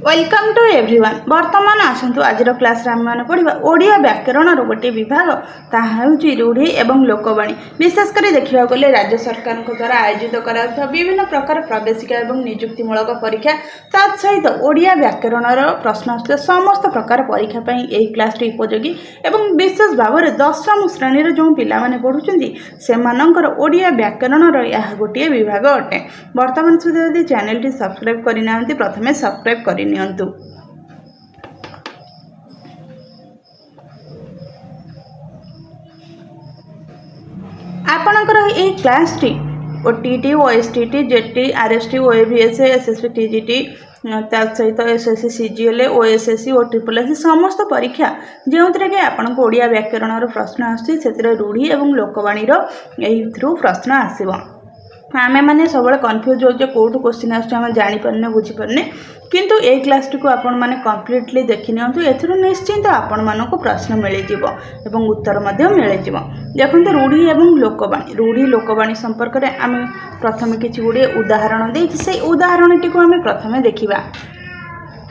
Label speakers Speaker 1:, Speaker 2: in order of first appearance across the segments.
Speaker 1: Welcome to everyone. बर्तमान आसतु आज class आम मैंने पढ़ा ओडिया व्याकरण गोटे विभाग ताहा रूढ़ी एवं लोकवाणी। विशेषकर देखा गले राज्य सरकार द्वारा आयोजित करा विभिन्न प्रकार प्रवेशिका और निजुक्तिमूलक परीक्षा तत्सहित ओडिया व्याकरण प्रश्न आसले समस्त प्रकार परीक्षा यही क्लास उपयोगी एवं विशेष भाव में दशम श्रेणी जो पाने पढ़ुं से ओडिया व्याकरण यह गोटे विभाग अटे। बर्तमान सुधा यदि चैनल टी सब्सक्राइब करना प्रथम सब्सक्राइब कर नियंतु। आपणकर ये class T OTT OSTT jetty RST ओएवीएस SSC TGT सहित एसएससी सीजीएल ओएसएससी और ट्रिपल समस्त परीक्षा जो थे कि आपन को ओडिया व्याकरण प्रश्न आसे रूढ़ी और लोकवाणी प्रश्न आसव। आमे मैंने सब कन्फ्यूज हो कौटू क्वेश्चन आम जापारे बुझीपारे किंतु ए क्लास टी को आपण मैंने कम्प्लीटली देखि नियंतु। एथिरु निश्चिंत आपण मानक प्रश्न मिल एवं उत्तर मिल देखते रूढ़ी एवं लोकवाणी। रूढ़ी लोकवाणी संपर्क में आम प्रथम किसी गुड़े उदाहरण दे से उदाहरण टी को आम प्रथम देखा।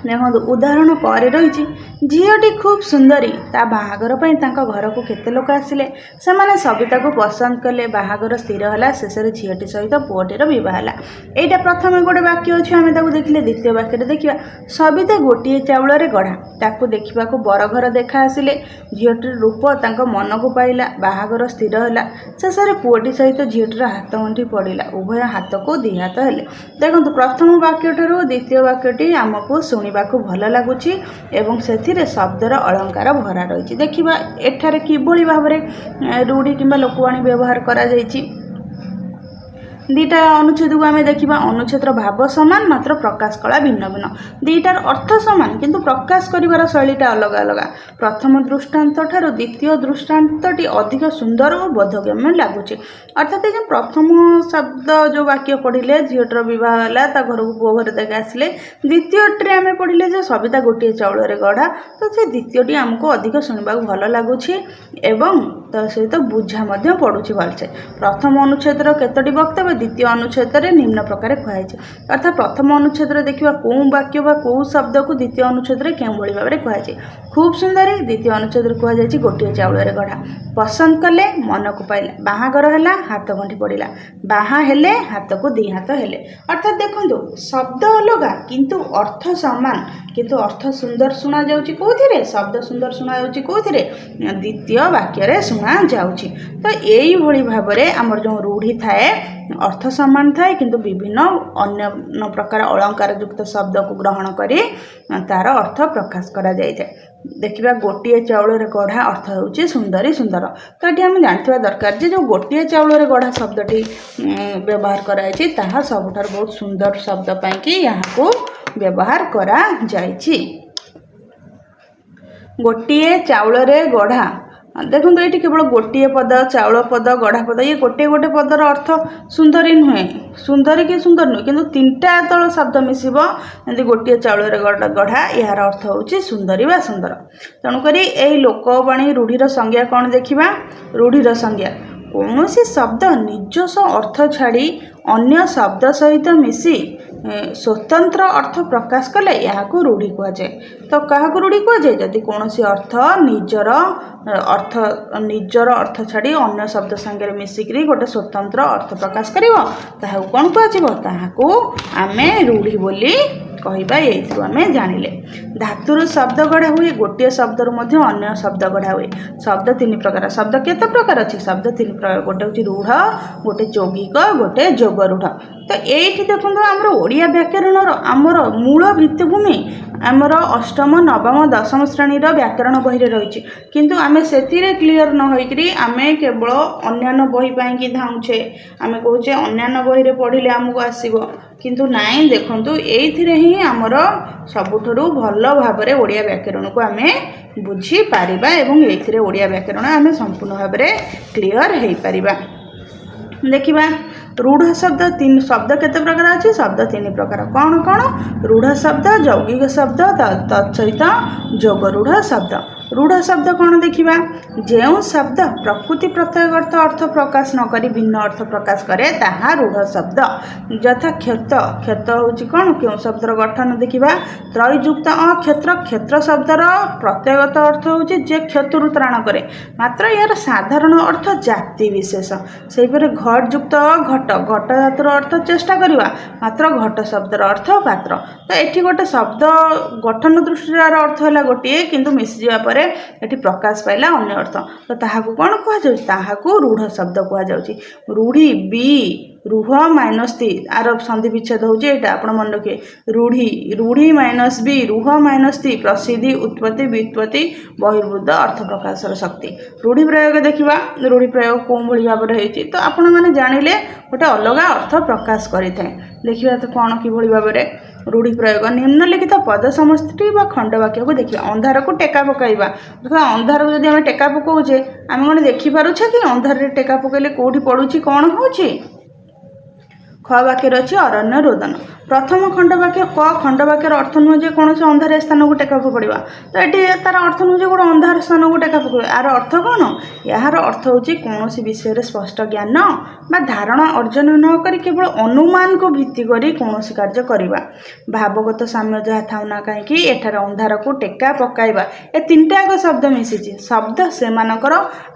Speaker 1: देखो उदाहरण पर रही झीटी खूब सुंदरी ता बाहागर घर को केते लोक आसिले से सबिता को पसंद कले बाहागर स्थिर है शेष झीटी सहित पुओटीर बह यहाँ प्रथम गोटे वाक्य अच्छे आम देखिले। द्वितीय वाक्य देखा सबिता गोटे चाउल गढ़ा ताकू देखा बरघर देखा आसिले झीटीर रूप मन को पाइला बाहागर स्थिर है शेष पुओटी सहित झीटीर हाथ गंठी पड़ा उभय हाथ को दी हाथ हेले। देखो प्रथम वाक्य ठारू द्वितीय वाक्यटी आमको शुणा भल लगुच एवं से शब्दर अलंकार भरा रही। देखा एठारे किभली भाव में रूढ़ी किंबा लोकवाणी व्यवहार करा जायछि। दीटा अनुच्छेद को आम देखा अनुच्छेद भाव सामान मात्र प्रकाश कला भिन्न भिन्न दीटार अर्थ सामान किंतु प्रकाश करिवार शैलीटा अलग अलग। प्रथम दृष्टांत ठारू द्वितीय दृष्टांतटी अधिक सुंदर और बोधगम्य लगुच। अर्थात जो प्रथम शब्द जो वाक्य पढ़िले झीटर बह है घर को पुओ घर देखे आसिले द्वितीय आम पढ़िले जो सबिता गोटे चाउल गढ़ा तो से द्वितीयटी आमको अधिक शुणा भल लगुच एवं सहित बुझा पड़ुछि भलसे। प्रथम अनुच्छेद केतोटी वक्तव्य द्वितीय अनुच्छेद निम्न प्रकार कहुई। अर्थात प्रथम अनुच्छेद देखा कौ वाक्य कौ शब्द को द्वितीय अनुच्छेद क्यों भाव में कहुई। खूब सुंदरी द्वितीय अनुच्छेद कहुई गोटे चाउल गढ़ा पसंद कले मन को पाइला बाहागर है हाथ गंठी पड़ा बाहा हेले हाथ को दी हाथ हेले। अर्थात देखो शब्द अलग किंतु अर्थ सामान किंतु अर्थ सुंदर शुणा जाउछि कोथिरे शब्द सुंदर शुणा जाउछि कोथिरे द्वितीय वाक्य रे शुणा जाउछि। तो एई भली भाव में आमर जो रूढ़ी थाए अर्थ सामान थाए किंतु विभिन्न अन्य प्रकार अलंकार युक्त शब्द को ग्रहण करी तार अर्थ प्रकाश करा जाय थाए। देखिबा गोटे चाउल गढ़ा अर्थ होउछि सुंदरी सुंदर। तो ये आम जानथिबा दरकार जे जो गोटे चाउल गढ़ा शब्दटी व्यवहार कराइछि ताहा सबठार बहुत सुंदर शब्द पाइकी यहाँ को व्यवहार करा जाइछि। गोटे चाउल गढ़ा देखो ये केवल गोटे पद चाउल पद गढ़ा पद ये गोटे गोटे पदर अर्थ सुंदरी नुहे सुंदरी कि सुंदर नुहे किंतु तीनटा तल शब्द मिसिब जमी गोटे चाउल गढ़ा यार अर्थ होउछि सुंदरी बा सुंदर। तेणुक यही लोकवाणी रूढ़ीर संज्ञा कौन देखा। रूढ़ीर संज्ञा कौन शब्द निजस्व अर्थ छाड़ी अन्य शब्द सहित मिसी स्वतंत्र अर्थ प्रकाश कले यहाँ को रूढ़ी कहुए। तो क्या रूढ़ी कहुए जदि कौन अर्थ निजर अर्थ छाड़ी अन्य शब्द संगे मिसिक गोटे स्वतंत्र अर्थ प्रकाश कर कौन कहू आम रूढ़ी बोली कहवा। ये आम जानिले धातुर शब्द गढ़ा हुए गोटे शब्द अन्य शब्द गढ़ा हुए। शब्द तीन प्रकार शब्द केते प्रकार अच्छी शब्द तीन प्रकार गोटे हूँ रूढ़ गोटे यौगिक गोटे जोग रूढ़। तो ये देखो आमर ओडिया व्याकरण आमर मूल भित्तिभूमि आमर अष्टम नवम दशम श्रेणीर व्याकरण बही रही किंतु आमे से क्लीयर न होइकरी आमे केवल अन्यान्य बही पाई धाउछे आमे कहूचे अन्यान्य बही रे पढ़िले आमको आसीबो किंतु नाई देखंतु एइथिरे ही आमर सबुठरू भल भाव में ओडिया व्याकरण को आमे बुझी पारिबा एवं एइथिरे ओडिया व्याकरण आमे संपूर्ण भाव में क्लीयर हेइ पारिबा। देखिबा रूढ़ शब्द तीन शब्द केते प्रकार अच्छी शब्द तीन प्रकार कौन कौन रूढ़ शब्द यौगिक शब्द तत्सहित जोग रूढ़ शब्द। रूढ़ शब्द कौन देखा जो शब्द प्रकृति प्रत्ययगत अर्थ प्रकाश न करी भिन्न अर्थ प्रकाश करे ताहा रूढ़ शब्द यथा क्षत क्षत हूँ कौन क्यों शब्दर गठन देखा त्रयुक्त अक्षेत्र क्षेत्र शब्दर प्रत्ययगत अर्थ हूँ जे क्षतु त्राण करे मात्र यार साधारण अर्थ जाति विशेष से घटयुक्त घट घट धातुर अर्थ चेष्टा करवा मात्र घट शब्दर अर्थ पात्र तो ये गोटे शब्द गठन दृष्टि अर्थ है गोटे किंतु मिसी जावा पर ये प्रकाश पाइला अन्य अर्थ तो ताहाकू कौन कहुँ रूढ़ शब्द कहुँ रूढ़ी बी रूह माइनस ती आर संधि विच्छेद होउछि एटा आपण मन रखिए रूढ़ी रूढ़ी माइनस बी रूह माइनस ती प्रसिद्धि उत्पत्ति व्युत्पत्ति बहिर्भूत अर्थ प्रकाशर शक्ति रूढ़ी प्रयोग देखा रूढ़ी प्रयोग कौन भली भाव होती तो आपण मैंने जानिले गोटे अलग अर्थ प्रकाश करें देखा तो कौन कि भाव में रूढ़ी प्रयोग निम्नलिखित पद समष्टि खंडवाक्य को देखिए अंधार को टेका पकाइबा अंधार को जब आम टेका पकाउे आम कौन देखिपुछे कि अंधार टेका पकड़े कौटी पड़ुछि कौन होछि ख वाक्य अच्छी अरण्य रोदन प्रथम खंडवाक्य क खंडवाक्यर अर्थ नुह जे कौन से अंधार स्थान को टेका पकड़ा तो ये तार अर्थ नुह गोटे अंधार स्थान को टेका पकड़ यार अर्थ कौन यार अर्थ हूँ कौन विषय स्पष्ट ज्ञान बा धारणा अर्जन न करी केवल अनुमान को भित्ति करी कौन कार्य करवा भावगत साम्य जहाँ था ना कहीं एठार अंधार को टेका पकाइबा ए तीनटा एक शब्द मिशिଛି शब्द से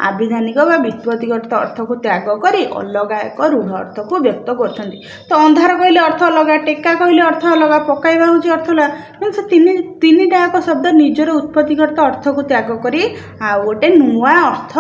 Speaker 1: आविधानिक व व्युत्पत्तिगत अर्थ को त्याग करी अलग एक रूढ़ अर्थ को व्यक्त कर तो अंधार कहले अर्थ अलग टेका कहले अर्थ अलग पकाइबा हूँ अर्थ अलग कि तीनटा एक शब्द निजर उत्पत्तिगत अर्थ को त्याग करी आ गोटे नुआ अर्थ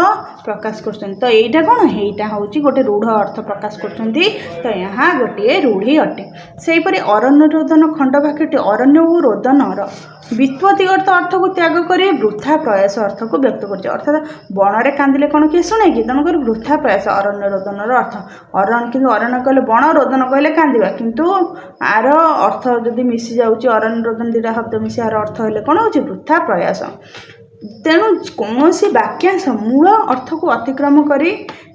Speaker 1: प्रकाश कर तो यहीटा कौन यहीटा हूँ गोटे रूढ़ अर्थ प्रकाश कर तो यहाँ गोटे रूढ़ी अटे से अरण्य रोदन खंडवाक्यटी अरण्य और रोदनर व्युत्पत्तिगत अर्थ को त्याग करी वृथा प्रयास अर्थ को व्यक्त कर अर्थात बणरे कांदिले कौन किए शुणे कि तेणुक वृथा प्रयास अरण्य रोदनर अर्थ अरण्य कि अरण्य कहले बण रोदन कहले कांदिबा किंतु आर अर्थ जदि मिसी जाउची अरण्य रोदन दुटा शब्द मिसी आर अर्थ हेले कौन होची वृथा प्रयास तेणु कौन वाक्यांश मूल अर्थ को अतिक्रम करी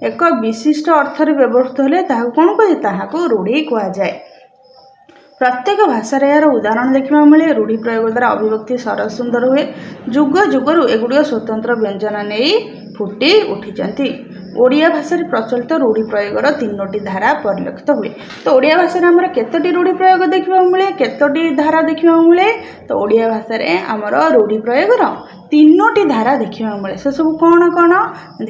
Speaker 1: एक विशिष्ट अर्थ व्यवहृत हेले ताहाकू कौन कहे ताहाकू रूढ़ी कहुए प्रत्येक भाषार यार उदाहरण देखा मिले रूढ़ी प्रयोग द्वारा अभिव्यक्ति सरस सुंदर हुए जुग जुगरु एगुड़िक स्वतंत्र व्यंजन नहीं फुटी उठी ओडिया भाषा प्रचलित रूढ़ी प्रयोगर तीनोटी धारा परिलक्षित हुए तो ओडिया भाषा आमर केतोटी रूढ़ी प्रयोग देखा मिले केतोटी धारा देखा मिले तो ओडिया भाषा आमर रूढ़ी प्रयोगर तीनोटी धारा देखा मिले से सब कौन कौन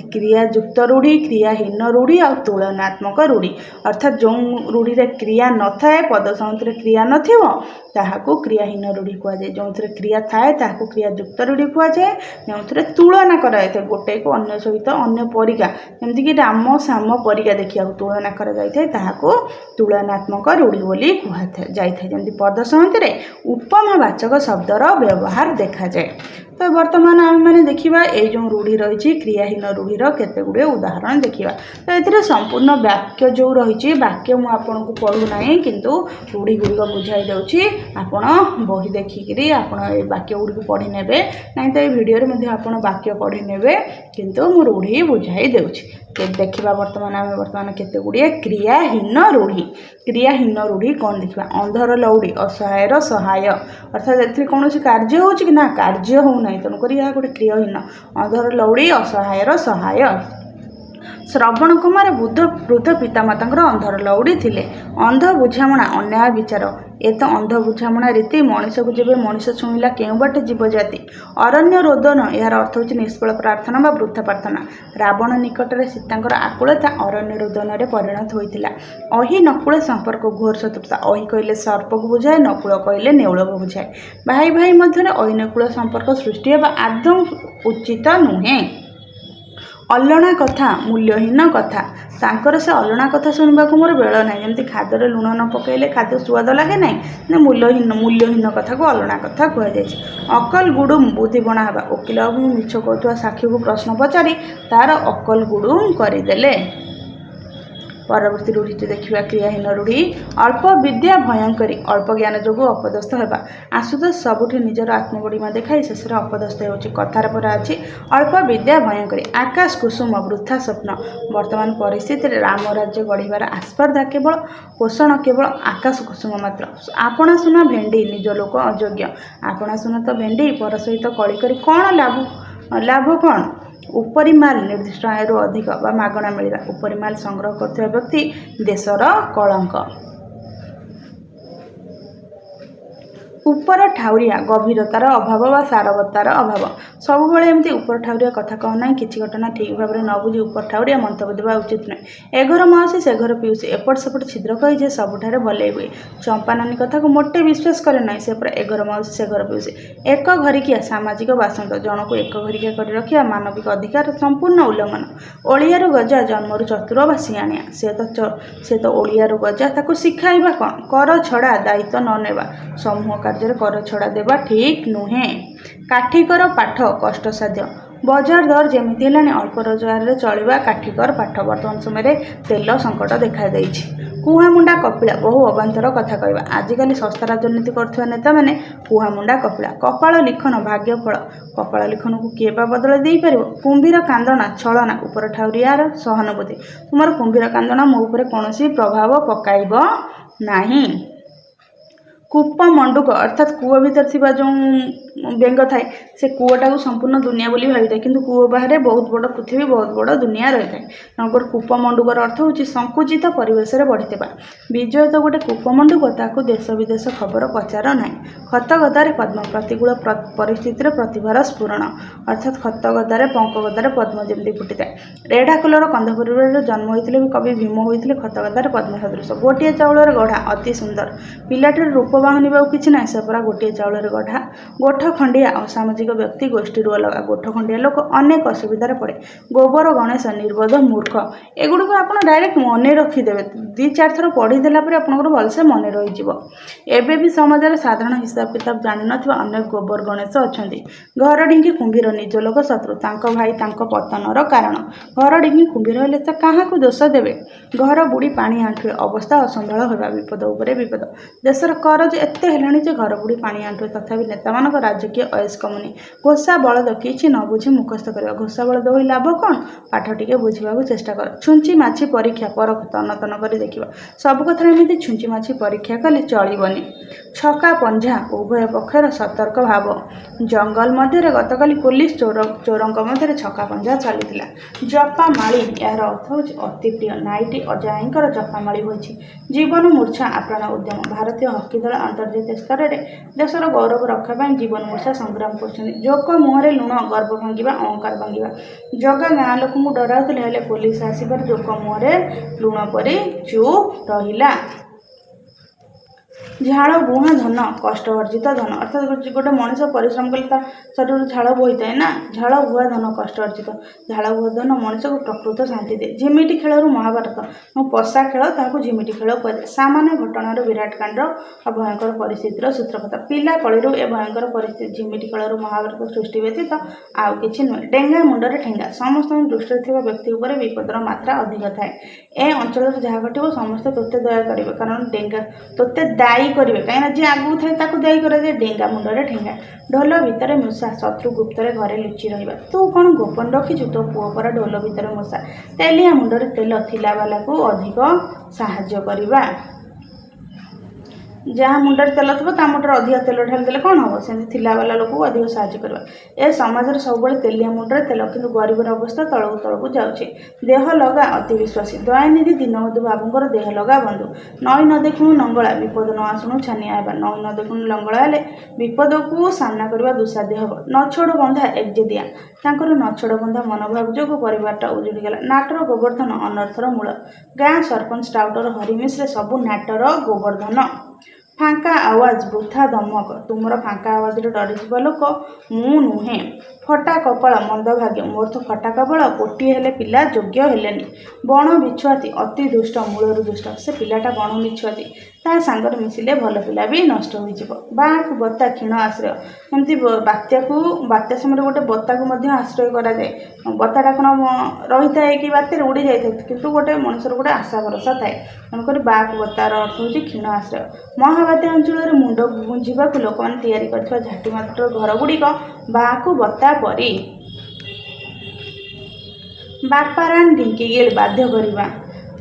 Speaker 1: क्रियायुक्त रूढ़ी क्रियाहीन रूढ़ी और तुलनात्मक रूढ़ी अर्थात जो रूढ़ी क्रिया न थाए पद सहित क्रिया नथिबो क्रियाहीन रूढ़ी कहुए जो क्रिया थाए ताहाकू क्रियायुक्त रूढ़ी कहुए जो तुलना कराए गोटे को अन्य सहित अन्य परिका जमीक राम साम परिका देखा तुलना कर तुलनात्मक रूढ़ी बोली कहुए जमी पद सहित उपमावाचक शब्दर व्यवहार देखा जाए तो बर्तमान आम मैंने देखा ये जो रूढ़ी रही क्रियाहीन रूढ़ीर केते गुड़े उदाहरण देखा तो ये संपूर्ण वाक्य जो रही वाक्य मुझे को पढ़ूना किंतु रूढ़ी गुड़िक बुझाई दूसरी आपण बही देखिकी आपण वाक्य गुड़ी पढ़ी ने ना तो ये भिडियो आप वाक्य पढ़ी ने किंतु मु रूढ़ी बुझाई दूसरी देखा बर्तमान केते गुड़िए क्रियाहीन रूढ़ी कौन देखा अंधर लौड़ी असहायर सहाय अर्थात कौन कार्य हो ना कार्य होना तेणुक यह गोटे क्रियाहीन अंधर लौड़ी असहायर सहाय श्रवण कुमार वृद्ध पितामाता अंधर लौड़ी थिले अंध बुझामणा अन्याय विचार ए तो अंध बुझामणा रीति मनीष को जब मनीष छुईला केउ बाटे जीव जाति अरण्य रोदन यार अर्थ होची निष्फल प्रार्थना बा वृथा प्रार्थना रावण निकट में सीतांकर आकुलता अरण्य रोदन में परिणत होता अहि नकुल संपर्क घोर शत्रुता अहि कहले सर्प को बुझाए नकुल कहले नेउल को बुझाए भाई भाई मध्य अहिनकुल संपर्क सृष्टि होगा आदौ उचित नुहे अलणा कथा मूल्यहीन कथा तांकर से अलणा कथा शुणा मोर बेल ना जमी खाद्य लुण न पकड़े खाद्य स्वाद लगे ना मूल्यहीन कथा को अलणा कथा कहुए अकल गुडुम बुद्धि बणा हवा वकिल बाबू मिछ कहूँ साक्षी को प्रश्न पचारि तार अकल गुडुम करदे परवर्ती रूढ़ी देखा क्रियाहीन रूढ़ी अल्प विद्या भयंकरी अल्प ज्ञान जो अपदस्थ होगा आशुतोष सबुठी निजर आत्मगरिमा देखाई शेष अपदस्थ होची कथार पर अच्छी अल्प विद्या भयंकरी आकाश कुसुम वृथा स्वप्न वर्तमान परिस्थिति राम राज्य गढ़ार आस्पर्धा केवल पोषण केवल आकाश कुसुम मात्र आपणा सुना भेंडी निज लोक अयोग्य आपणा सुना तो भेंडी पर सहित कली करी कौन लाभ लाभ कौन उपरी माल निर्दिष्ट आयु अधिक बा मागणा मिलवा उपरी माल संग्रह करथिबा व्यक्ति देशर कलंक। उपर ठाउरिया गभीरतार अभाव बा सारवत्तार अभाव सब बेले एमती उपर ठाउरिया कथा कहना किसी घटना ठीक भाव में न बुझी उपर ठाउरिया मंतव्य देवा उचित नुहे। एघर माउसी से घर पिउसी एपट सेपट छिद्र कही जे सबुठारे भले हुए चंपा नानी कथा को मोटे विश्वास करे ना से पूरा एघर माउसी से घर पिउसी एक घरिकिया सामाजिक बासंद जन को एक घरिकिया कर रखिया मानविक अधिकार संपूर्ण उल्लंघन। ओलियारू गजा जन्मरू चतुर बा सियाणिया से तो ओलियारू गजा ताको शिखाइबा कौन कर छड़ा दायित्व न नेबा समूह कार्य कर छड़ा देवा ठीक नुहे। काठिकर पाठ कष्टसाध्य बजार दर जमीती है अल्प रोजगार चलवा काठिकर पाठ बर्तमान समय तेल संकट देखा कुहामुंडा कपिला बहु अबांतर कथा कहवा आजिकल सस्ता राजनीति कर नेता मैंने कुहामुंडा कपिला कपाल लिखन भाग्यफल कपाल लिखन को किए बदल दे पार कुंभीर कांदना छलना उपर ठाउरियार सहानुभूति तुम कुंभीर कांदना मो उपर कौन प्रभाव पकाइब नाही। कूप मंडूक अर्थात कूଅ भीतर थिबा जो बेंग थाए से कूओटा को संपूर्ण दुनिया बोली भाई था किंतु कूओ बाहर बहुत बड़ पृथ्वी बहुत बड़ दुनिया रही है तेणुकर कूप मंडूकर अर्थ हूँ संकुचित परिवेश बढ़िया विजय तो गोटे कूप मंडूक ताकू देश विदेश खबर पचार ना खत गदारे पद्म प्रतिकूल परिस्थिति प्रतिभार स्फुरण अर्थात खत गदारे पंक गदारे पद्म जमी फुटी था रेढ़ा कलर कंध परिवार जन्म होते भी कवि भीम होते खत गदारे पद्म सदृश गोटे चाउल गढ़ा अति सुंदर पिलाटीर रूप बाहुनिबा किसी ना से पूरा गोटे चाउल गढ़ा गोठ खंडिया असामाजिक व्यक्ति गोष्ठी अलग गोठ खंडिया लोक अनेक असुविधार पड़े गोबर गणेश निर्बोध मूर्ख एगुड़ आप डायरेक्ट मन रखिदेवे 2-4 थर पढ़ीदेला आपंकर भलसे मन रही एबे भी समाज साधारण हिसाब किताब जान ना अनेक गोबर गणेश अच्छा घर ढिंकी कुंभीर निज लोक शत्रु भाई पतनर कारण घर ढिंकी कुंभीर हेले तो क्या दोष देवे घर बुड़ी पानी आंठुए अवस्था असंभाल होगा विपद उपरे विपद देशर करज एते हेलाणी जे घर बुड़ी पानी आंठुए तथापि नेता मान राजकीय अयस्क मुनि घोषा बलद किसी न बुझी मुखस्थ कर घोषा बलद हो लाभ कौन पाठ टिके बुझा चेष्टा कर छुंची माछी परीक्षा परख तन तन कर देखा सब कथा एमती छुंची माछी परीक्षा कले चलबनी छका पंझा उभय पक्षर सतर्क भाव जंगल मध्य गतकाली पुलिस चोरों मध्य छका पंझा चली जपामाली यार अर्थ हूँ अति प्रिय नाइटी अजाईकर जपामाली होती जीवन मूर्छा आप्राण उद्यम भारतीय हकी दल अंतर्जातीय स्तर में देशर गौरव रखापी जीवन मूर्छा संग्राम कर जोक मुहर लुण गर्व भांगा अहंकार भांगा जगह गाँ लोक डराउले पुलिस आसबार जोक मुहर लुण पर चुप रहिला। झाड़ बुहा धन कष्ट अर्जित धन अर्थात गोटे मनीष परिश्रम कले शरीर झाड़ बोही थाए ना झाड़ बुहा धन कष्ट अर्जित झाड़ बुहा धन मनीष को प्रकृत शांति दे झिमिटी खेल महाभारत पशा खेल ताकू झिमिटी खेल कहुए सामान्य घटनार विराट कांड और भयंकर परिस्थितिर सूत्रपात पिला कलू ए भयंकर परिस्थिति झिमिटी खेल महाभारत सृष्टि व्यतीत आउ कि नुहे डेंगा मुंडर ठेंगा समस्त दृष्टि थी व्यक्ति उपर विपदर मात्रा अधिक थाए ए अंचल जहाँ घटो समस्ते तोते दया करेंगे कारण डेंगा तोते दायी करेंगे कहीं जी आगू थाए दायी करे डेंगा मुंडर ठेंगा ढोल भितर मूषा शत्रु गुप्तर घरे लुचि रहा तू कौन गोपन रखीचु तो पुओ पर ढोल भितर मूषा तेलिया मुंडर तेल थिला वाला को अधिक साहाय्य करवा जहाँ मुंडर तेल थो ता मुंडर अधिक तेल ढाली देले कौन हम से थिला वाला लोक को अधिक साहाय्य करवा ए समाज सब तेलिया मुंडर तेल किंतु गरीबर अवस्था तलू तलू जाऊे देह लगा अति विश्वासी दयानिधि दीनबंधु बाबूर देह लगा बंधु नई न देखुणु नंगला विपद न आसुणु छानिया हेबा नई न देखुणु लंगड़ा हेले विपद को सामना करवा दुसाध्य हम नछोड़ बंधा एकजे दिया तांकर नछोड़ बंधा मनोभाव जो परिवारटा उजुड़ी गला नाटर गोवर्धन अनर्थर मूल गाँ सरपंच टाउटर हरिमिश्रे सबू नाटर गोवर्धन फांका आवाज वृथा धमक तुमर फांका आवाज डरीज लोक मु नुहे फटा कपाल मंद भाग्य मोर तो फटा कपाल गोटे हेले पिला योग्य हेलेनी बण बिछुआती अति दुष्ट मूलर दुष्ट से पिलाटा बण बिछुआती ता सांगर मिसिले भल पिला भी नष्ट हो बाँक बत्ता क्षीण आश्रय एमती बात्या समय गोटे बत्ता को आश्रय कराए बत्ताटा कौन रही है कि बात्यार उड़ी जाए किंतु गोटे मनुष्यर गोटे आशा भरोसा थाए तेणुक बाक बत्तार अर्थ हूँ क्षीण आश्रय महाबात्या अंचल मुंड गुंजा लोक मैंने या झाटी मात्र घर गुड़िक बाकू बत्ता परी बापाराण ढिंकीगिल बाध्य करवा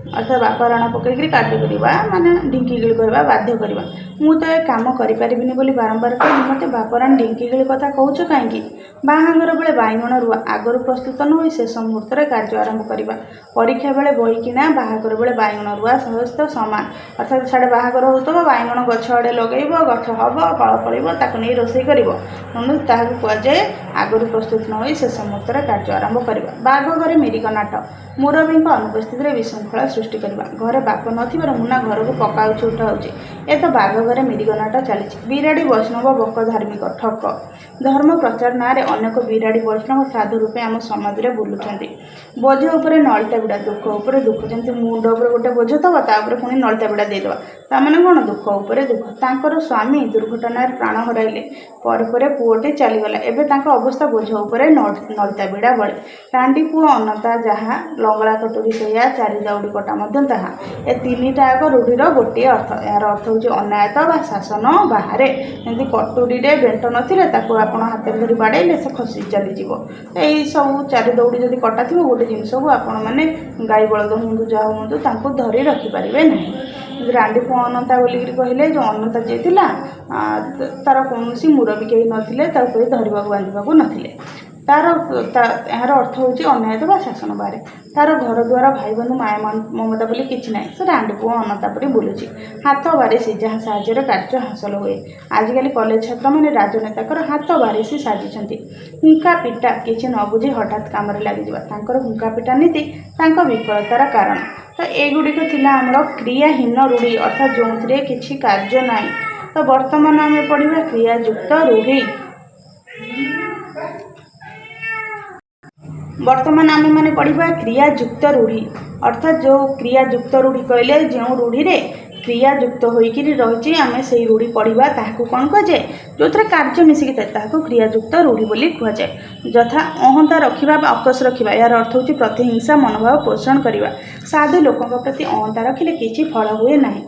Speaker 1: अर्थात बापा राण पकईकरी कार्य करवा माने ढिंकीगिल कहवा बाध्य करवा ମୁଁ ତ ଏ କାମ କରିପାରିବିନି ବୋଲି ବାରମ୍ବାର କହିଲି। ମୋତେ ବାପରାଣ ଢିଙ୍କି ଗିଳି କଥା କହୁଛ କାହିଁକି? ବାହାଘର ବେଳେ ବାଇଗଣ ରୁଆ ଆଗରୁ ପ୍ରସ୍ତୁତ ନ ହୋଇ ଶେଷ ମୁହୂର୍ତ୍ତରେ କାର୍ଯ୍ୟ ଆରମ୍ଭ କରିବା। ପରୀକ୍ଷା ବେଳେ ବହି କିଣା, ବାହାଘର ବେଳେ ବାଇଗଣ ରୁଆ ସହିତ ସମାନ। ଅର୍ଥାତ୍ ସାଡ଼େ ବାହାଘର ହେଉଥିବ, ବାଇଗଣ ଗଛ ଆଡ଼େ ଲଗେଇବ, ଗଛ ହେବ, ଫଳ ଫଳିବ, ତାକୁ ନେଇ ରୋଷେଇ କରିବ। ତେଣୁ ତାହାକୁ କୁହାଯାଏ ଆଗରୁ ପ୍ରସ୍ତୁତ ନ ହୋଇ ଶେଷ ମୁହୂର୍ତ୍ତରେ କାର୍ଯ୍ୟ ଆରମ୍ଭ କରିବା। ବାଘ ଘରେ ମିରିଗ ନାଟ। ମୁରବୀଙ୍କ ଅନୁପସ୍ଥିତିରେ ବିଶୃଙ୍ଖଳା ସୃଷ୍ଟି କରିବା। ଘରେ ବାପ ନଥିବାରୁ ମୁନା ଘରକୁ ପକାଉଛି ଉଠାଉଛି। ଏ ତ ବାଘ ଘରେ ମିରିଗ ନାଟ ଚାଲିଛି। ବିରାଡ଼ି ବୈଷ୍ଣବ ବକ ଧାର୍ମିକ ଠକ। ଧର୍ମ ପ୍ରଚାର ନାଁରେ ଅନେକ ବିରାଡ଼ି ବୈଷ୍ଣବ ସାଧୁ ରୂପେ ଆମ ସମାଜରେ ବୁଲୁଛନ୍ତି। ବୋଝ ଉପରେ ନଳିତା ବିଡ଼ା, ଦୁଃଖ ଉପରେ ଦୁଃଖ। ଯେମିତି ମୁଣ୍ଡ ଉପରେ ଗୋଟେ ବୋଝ ଥବ, ତା ଉପରେ ପୁଣି ନଳିତା ବିଡ଼ା ଦେଇଦେବା। ତାମାନେ କ'ଣ? ଦୁଃଖ ଉପରେ ଦୁଃଖ। ତାଙ୍କର ସ୍ୱାମୀ ଦୁର୍ଘଟଣାରେ ପ୍ରାଣ ହରାଇଲେ, ପରେ ପରେ ପୁଅଟି ଚାଲିଗଲା। ଏବେ ତାଙ୍କ ଅବସ୍ଥା ବୋଝ ଉପରେ ନଳିତା ବିଡ଼ା ଭଳି। ରାଣ୍ଡି ପୁଅ ଅନନ୍ତା ଯାହା, ଲଙ୍ଗଳା କଟୁରୀ ସେଇଆ, ଚାରି ଦାଉଡ଼ି କଟା ମଧ୍ୟ ତାହା। ଏ ତିନିଟାକ ରୂଢ଼ିର ଗୋଟିଏ ଅର୍ଥ। ଏହାର ଅର୍ଥ ହେଉଛି ଅନ୍ୟାୟତ ବା ଶାସନ ବାହାରେ। ଯେମିତି କଟୁରୀରେ ବେଣ୍ଟ ନଥିଲେ ତାକୁ ଆପଣ ହାତରେ ଧରି ବାଡ଼େଇଲେ ସେ ଖସି ଚାଲିଯିବ। ଏଇ ସବୁ ଚାରି ଦଉଡ଼ି ଯଦି କଟା ଥିବ, ଗୋଟେ ଜିନିଷକୁ ଆପଣମାନେ ଗାଈ ବଳଦ ହୁଅନ୍ତୁ ଯାହା ହୁଅନ୍ତୁ ତାଙ୍କୁ ଧରି ରଖିପାରିବେ ନାହିଁ। ରାଣ୍ଡି ପୁଅ ଅନନ୍ତା ବୋଲିକିରି କହିଲେ, ଯେଉଁ ଅନନ୍ତା ଯିଏ ଥିଲା ତାର କୌଣସି ମୁରବୀ କେହି ନଥିଲେ, ତାକୁ କେହି ଧରିବାକୁ ବାନ୍ଧିବାକୁ ନଥିଲେ। ଏହାର ଅର୍ଥ ହେଉଛି ଅନ୍ୟାୟତ ବା ଶାସନ ବାହାରେ। ତାର ଘର ଦ୍ୱାର, ଭାଇ ବନ୍ଧୁ, ମାୟା ମମତା ବୋଲି କିଛି ନାହିଁ। ସେ ରାଣ୍ଡି ପୁଅ ଅନନ୍ତା ପରି ବୁଲୁଛି। ହାତ ବାରିଶି, ଯାହା ସାହାଯ୍ୟରେ କାର୍ଯ୍ୟ ହାସଲ ହୁଏ। ଆଜିକାଲି କଲେଜ ଛାତ୍ରମାନେ ରାଜନେତାଙ୍କର ହାତ ବାରିଶି ସାଜିଛନ୍ତି। ହୁଙ୍କା ପିଟା, କିଛି ନ ବୁଝି ହଠାତ୍ କାମରେ ଲାଗିଯିବା। ତାଙ୍କର ହୁଙ୍କା ପିଟା ନୀତି ତାଙ୍କ ବିଫଳତାର କାରଣ। ତ ଏଗୁଡ଼ିକ ଥିଲା ଆମର କ୍ରିୟାହୀନ ରୂଢ଼ି, ଅର୍ଥାତ୍ ଯେଉଁଥିରେ କିଛି କାର୍ଯ୍ୟ ନାହିଁ। ତ ବର୍ତ୍ତମାନ ଆମେ ପଢ଼ିବା କ୍ରିୟାଯୁକ୍ତ ରୂଢ଼ି। ବର୍ତ୍ତମାନ ଆମେମାନେ ପଢ଼ିବା କ୍ରିୟାଯୁକ୍ତ ରୂଢ଼ି। ଅର୍ଥାତ୍ ଯେଉଁ କ୍ରିୟାଯୁକ୍ତ ରୂଢ଼ି କହିଲେ, ଯେଉଁ ରୂଢ଼ିରେ କ୍ରିୟା ଯୁକ୍ତ ହୋଇକିରି ରହିଛି, ଆମେ ସେଇ ରୂଢ଼ି ପଢ଼ିବା। ତାହାକୁ କ'ଣ କୁହାଯାଏ? ଯେଉଁଥିରେ କାର୍ଯ୍ୟ ମିଶିକି ଥାଏ ତାହାକୁ କ୍ରିୟାଯୁକ୍ତ ରୂଢ଼ି ବୋଲି କୁହାଯାଏ। ଯଥା ଅହନ୍ତା ରଖିବା ବା ଅକଶ ରଖିବା। ଏହାର ଅର୍ଥ ହେଉଛି ପ୍ରତିହିଂସା ମନୋଭାବ ପୋଷଣ କରିବା। ସାଧୁ ଲୋକଙ୍କ ପ୍ରତି ଅହନ୍ତା ରଖିଲେ କିଛି ଫଳ ହୁଏ ନାହିଁ।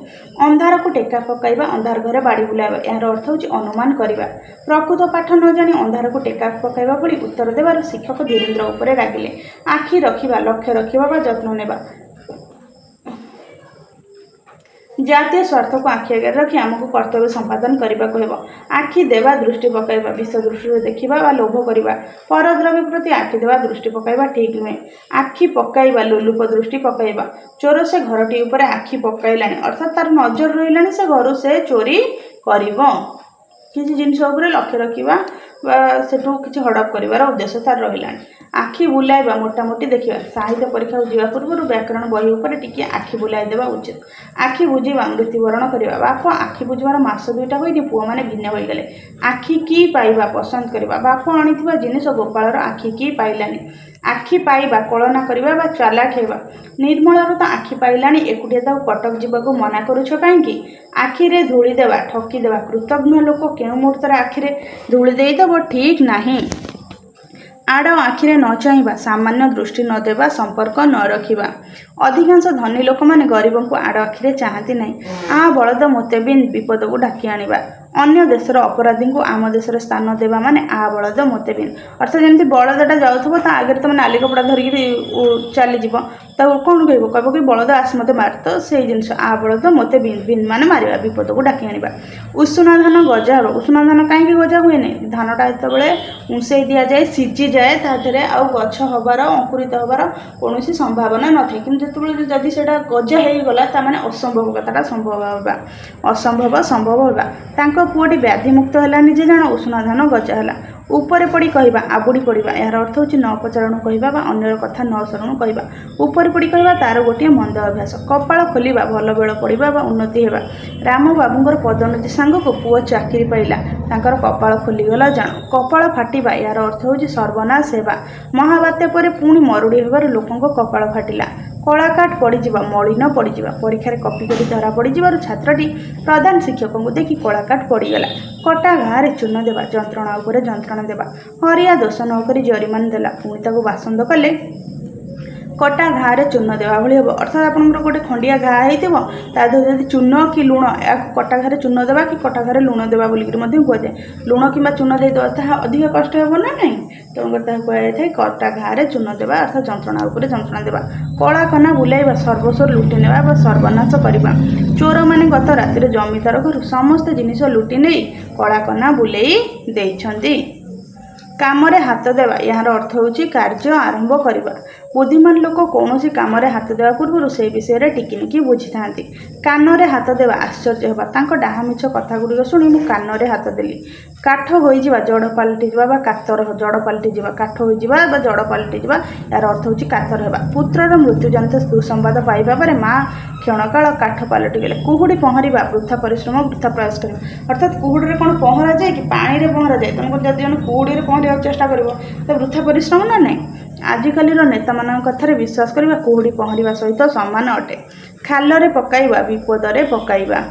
Speaker 1: ଅନ୍ଧାରକୁ ଟେକା ପକାଇବା, ଅନ୍ଧାର ଘରେ ବାଡ଼ି ବୁଲାଇବା। ଏହାର ଅର୍ଥ ହେଉଛି ଅନୁମାନ କରିବା। ପ୍ରକୃତ ପାଠ ନ ଜାଣି ଅନ୍ଧାରକୁ ଟେକା ପକାଇବା ଭଳି ଉତ୍ତର ଦେବାରୁ ଶିକ୍ଷକ ଧୀରେନ୍ଦ୍ର ଉପରେ ରାଗିଲେ। ଆଖି ରଖିବା, ଲକ୍ଷ୍ୟ ରଖିବା ବା ଯତ୍ନ ନେବା। ଜାତୀୟ ସ୍ୱାର୍ଥକୁ ଆଖି ଆଗରେ ରଖି ଆମକୁ କର୍ତ୍ତବ୍ୟ ସମ୍ପାଦନ କରିବାକୁ ହେବ। ଆଖି ଦେବା, ଦୃଷ୍ଟି ପକାଇବା, ବିଷ ଦୃଷ୍ଟିରେ ଦେଖିବା ବା ଲୋଭ କରିବା। ପରଦ୍ରବ୍ୟ ପ୍ରତି ଆଖି ଦେବା, ଦୃଷ୍ଟି ପକାଇବା ଠିକ୍ ନୁହେଁ। ଆଖି ପକାଇବା, ଲୋଲୁପ ଦୃଷ୍ଟି ପକାଇବା। ଚୋର ସେ ଘରଟି ଉପରେ ଆଖି ପକାଇଲାଣି, ଅର୍ଥାତ୍ ତାର ନଜର ରହିଲାଣି, ସେ ଘରୁ ସେ ଚୋରି କରିବ। କିଛି ଜିନିଷ ଉପରେ ଲକ୍ଷ୍ୟ ରଖିବା ବା ସେଠୁ କିଛି ହଡ଼ପ କରିବାର ଉଦ୍ଦେଶ୍ୟ ତାର ରହିଲାଣି। ଆଖି ବୁଲାଇବା, ମୋଟାମୋଟି ଦେଖିବା। ସାହିତ୍ୟ ପରୀକ୍ଷାକୁ ଯିବା ପୂର୍ବରୁ ବ୍ୟାକରଣ ବହି ଉପରେ ଟିକିଏ ଆଖି ବୁଲାଇ ଦେବା ଉଚିତ। ଆଖି ବୁଜିବା, ମୃତ୍ୟୁବରଣ କରିବା। ବାପ ଆଖି ବୁଜିବାର ମାସ 2ଟା ହୋଇନି, ପୁଅମାନେ ଭିନ୍ନ ହୋଇଗଲେ। ଆଖି କି ପାଇବା, ପସନ୍ଦ କରିବା। ବାପ ଆଣିଥିବା ଜିନିଷ ଗୋପାଳର ଆଖି କି ପାଇଲାନି। ଆଖି ପାଇବା, କଳନା କରିବା ବା ଚାଲାକ ହେବା। ନିର୍ମଳର ତ ଆଖି ପାଇଲାଣି, ଏକୁଟିଆ ତାକୁ କଟକ ଯିବାକୁ ମନା କରୁଛ କାହିଁକି? ଆଖିରେ ଧୂଳି ଦେବା, ଠକିଦେବା। କୃତଘ୍ନ ଲୋକ କେଉଁ ମୁହୂର୍ତ୍ତରେ ଆଖିରେ ଧୂଳି ଦେଇଦେବ ଠିକ୍ ନାହିଁ। ଆଡ଼ ଆଖିରେ ନ ଚାହିଁବା, ସାମାନ୍ୟ ଦୃଷ୍ଟି ନ ଦେବା, ସମ୍ପର୍କ ନ ରଖିବା। ଅଧିକାଂଶ ଧନୀ ଲୋକମାନେ ଗରିବଙ୍କୁ ଆଡ଼ ଆଖିରେ ଚାହାନ୍ତି ନାହିଁ। ଆ ବଳଦ ମୋତେ ବିନ୍, ବିପଦକୁ ଡାକି ଆଣିବା। ଅନ୍ୟ ଦେଶର ଅପରାଧୀଙ୍କୁ ଆମ ଦେଶରେ ସ୍ଥାନ ଦେବା ମାନେ ଆ ବଳଦ ମୋତେ ବିନ୍। ଅର୍ଥାତ୍ ଯେମିତି ବଳଦଟା ଯାଉଥିବ, ତା ଆଗରେ ତୁମେ ନାଲି କପଡ଼ା ଧରିକିରି ଚାଲିଯିବ, ତାକୁ କ'ଣ କହିବ? କହିବ କି ବଳଦ ଆସ ମୋତେ ମାର। ତ ସେଇ ଜିନିଷ ଆ ବଳଦ ମୋତେ ବିନ୍, ବିନ୍ ମାନେ ମାରିବା, ବିପଦକୁ ଡାକି ଆଣିବା। ଉଷୁନା ଧାନ ଗଜା ହେବ। ଉଷୁନା ଧାନ କାହିଁକି ଗଜା ହୁଏନି? ଧାନଟା ଯେତେବେଳେ ଉଁସେଇ ଦିଆଯାଏ, ସିଝିଯାଏ, ତା ଦେହରେ ଆଉ ଗଛ ହେବାର, ଅଙ୍କୁରିତ ହେବାର କୌଣସି ସମ୍ଭାବନା ନଥାଏ। କିନ୍ତୁ ଯେତେବେଳେ ଯଦି ସେଇଟା ଗଜା ହେଇଗଲା, ତାମାନେ ଅସମ୍ଭବ କଥାଟା ସମ୍ଭବ ହେବା, ଅସମ୍ଭବ ସମ୍ଭବ ହେବା। ତାଙ୍କ ପୁଅଟି ବ୍ୟାଧିମୁକ୍ତ ହେଲାନି ଯେ ଜାଣ, ଉଷୁନା ଧାନ ଗଜା ହେଲା। ଉପରେ ପଡ଼ି କହିବା, ଆବୁଡ଼ି ପଡ଼ିବା। ଏହାର ଅର୍ଥ ହେଉଛି ନ ପଚାରଣୁ କହିବା ବା ଅନ୍ୟର କଥା ନ ଶୁଣୁ କହିବା। ଉପରେ ପଡ଼ି କହିବା ତାର ଗୋଟିଏ ମନ୍ଦ ଅଭ୍ୟାସ। କପାଳ ଖୋଲିବା, ଭଲ ବେଳ ପଡ଼ିବା ବା ଉନ୍ନତି ହେବା। ରାମବାବୁଙ୍କର ପଦୋନ୍ନତି ସାଙ୍ଗକୁ ପୁଅ ଚାକିରି ପାଇଲା, ତାଙ୍କର କପାଳ ଖୋଲିଗଲା ଜାଣ। କପାଳ ଫାଟିବା, ଏହାର ଅର୍ଥ ହେଉଛି ସର୍ବନାଶ ହେବା। ମହାବାତ୍ୟା ପରେ ପୁଣି ମରୁଡ଼ି ହେବାରୁ ଲୋକଙ୍କ କପାଳ ଫାଟିଲା। କଳାକାଟ ପଡ଼ିଯିବା, ମଳିନ ପଡ଼ିଯିବା। ପରୀକ୍ଷାରେ କପି କରି ଧରା ପଡ଼ିଯିବାରୁ ଛାତ୍ରଟି ପ୍ରଧାନ ଶିକ୍ଷକଙ୍କୁ ଦେଖି କଳାକାଟ ପଡ଼ିଗଲା। କଟା ଘାରେ ଚୂନ ଦେବା, ଯନ୍ତ୍ରଣା ଉପରେ ଯନ୍ତ୍ରଣା ଦେବା। ହରିଆ ଦୋଷ ନ କରି ଜରିମାନା ଦେଲା, ପୁଣି ତାକୁ ବାସନ୍ଦ କଲେ कटा घारे चून देवा भाई हम अर्थात आपंकर गोटे खंडिया घा हो जब चून कि लुण या कटा घारे चून देवा कि कटा घारे लुण देवा बोलिक कहुए लुण कि चून देदेवा ताहा अधिक कष्ट हे ना नहीं तेणुकर कहुए कटा घारे चून देवा अर्थात जंत्रणा उपर जंत्रणा देवा कला कना बुलाइबा सर्वस्वर लुटि नेवा सर्वनाश करवा चोर मैंने गत रातिर जमीदार घर समस्त जिनिस लुटि नहीं कला कना बुलाई देइछन्ति काम हाथ देवा यार अर्थ होची कार्य आरंभ करवा बुद्धिमान लोक कौन कम हाथ देवा पूर्व से विषय में टिकिनिकी बुझी था कान हाथ देवा आश्चर्य होगा डाहा मिछ कथा गुड़िक शुणी मु कान हाथ देली काठ हो जड़ पलटि जा कातर जड़ पलटि जा काठ हो जड़ पलटि जा यार अर्थ होची कातर होगा पुत्रर मृत्यु जनित दुसंवाद पाइबा पर माँ क्षणकाल काठ पलटि गले कुहुड़ी पहरवा वृथा परिश्रम वृथा प्रयास कर अर्थात कुहुड़ी कौन पहरा जाए कि पानी में पहरा जाए तुमको जब जन कुहुड़ी पहरा चेष्टा कर वृथा परिश्रम ना नहीं आजिकल नेता मान कथार विश्वास करवा कुहुड़ी पहरवा सहित सामान अटे खाल पकाइबा विपद पकाइबा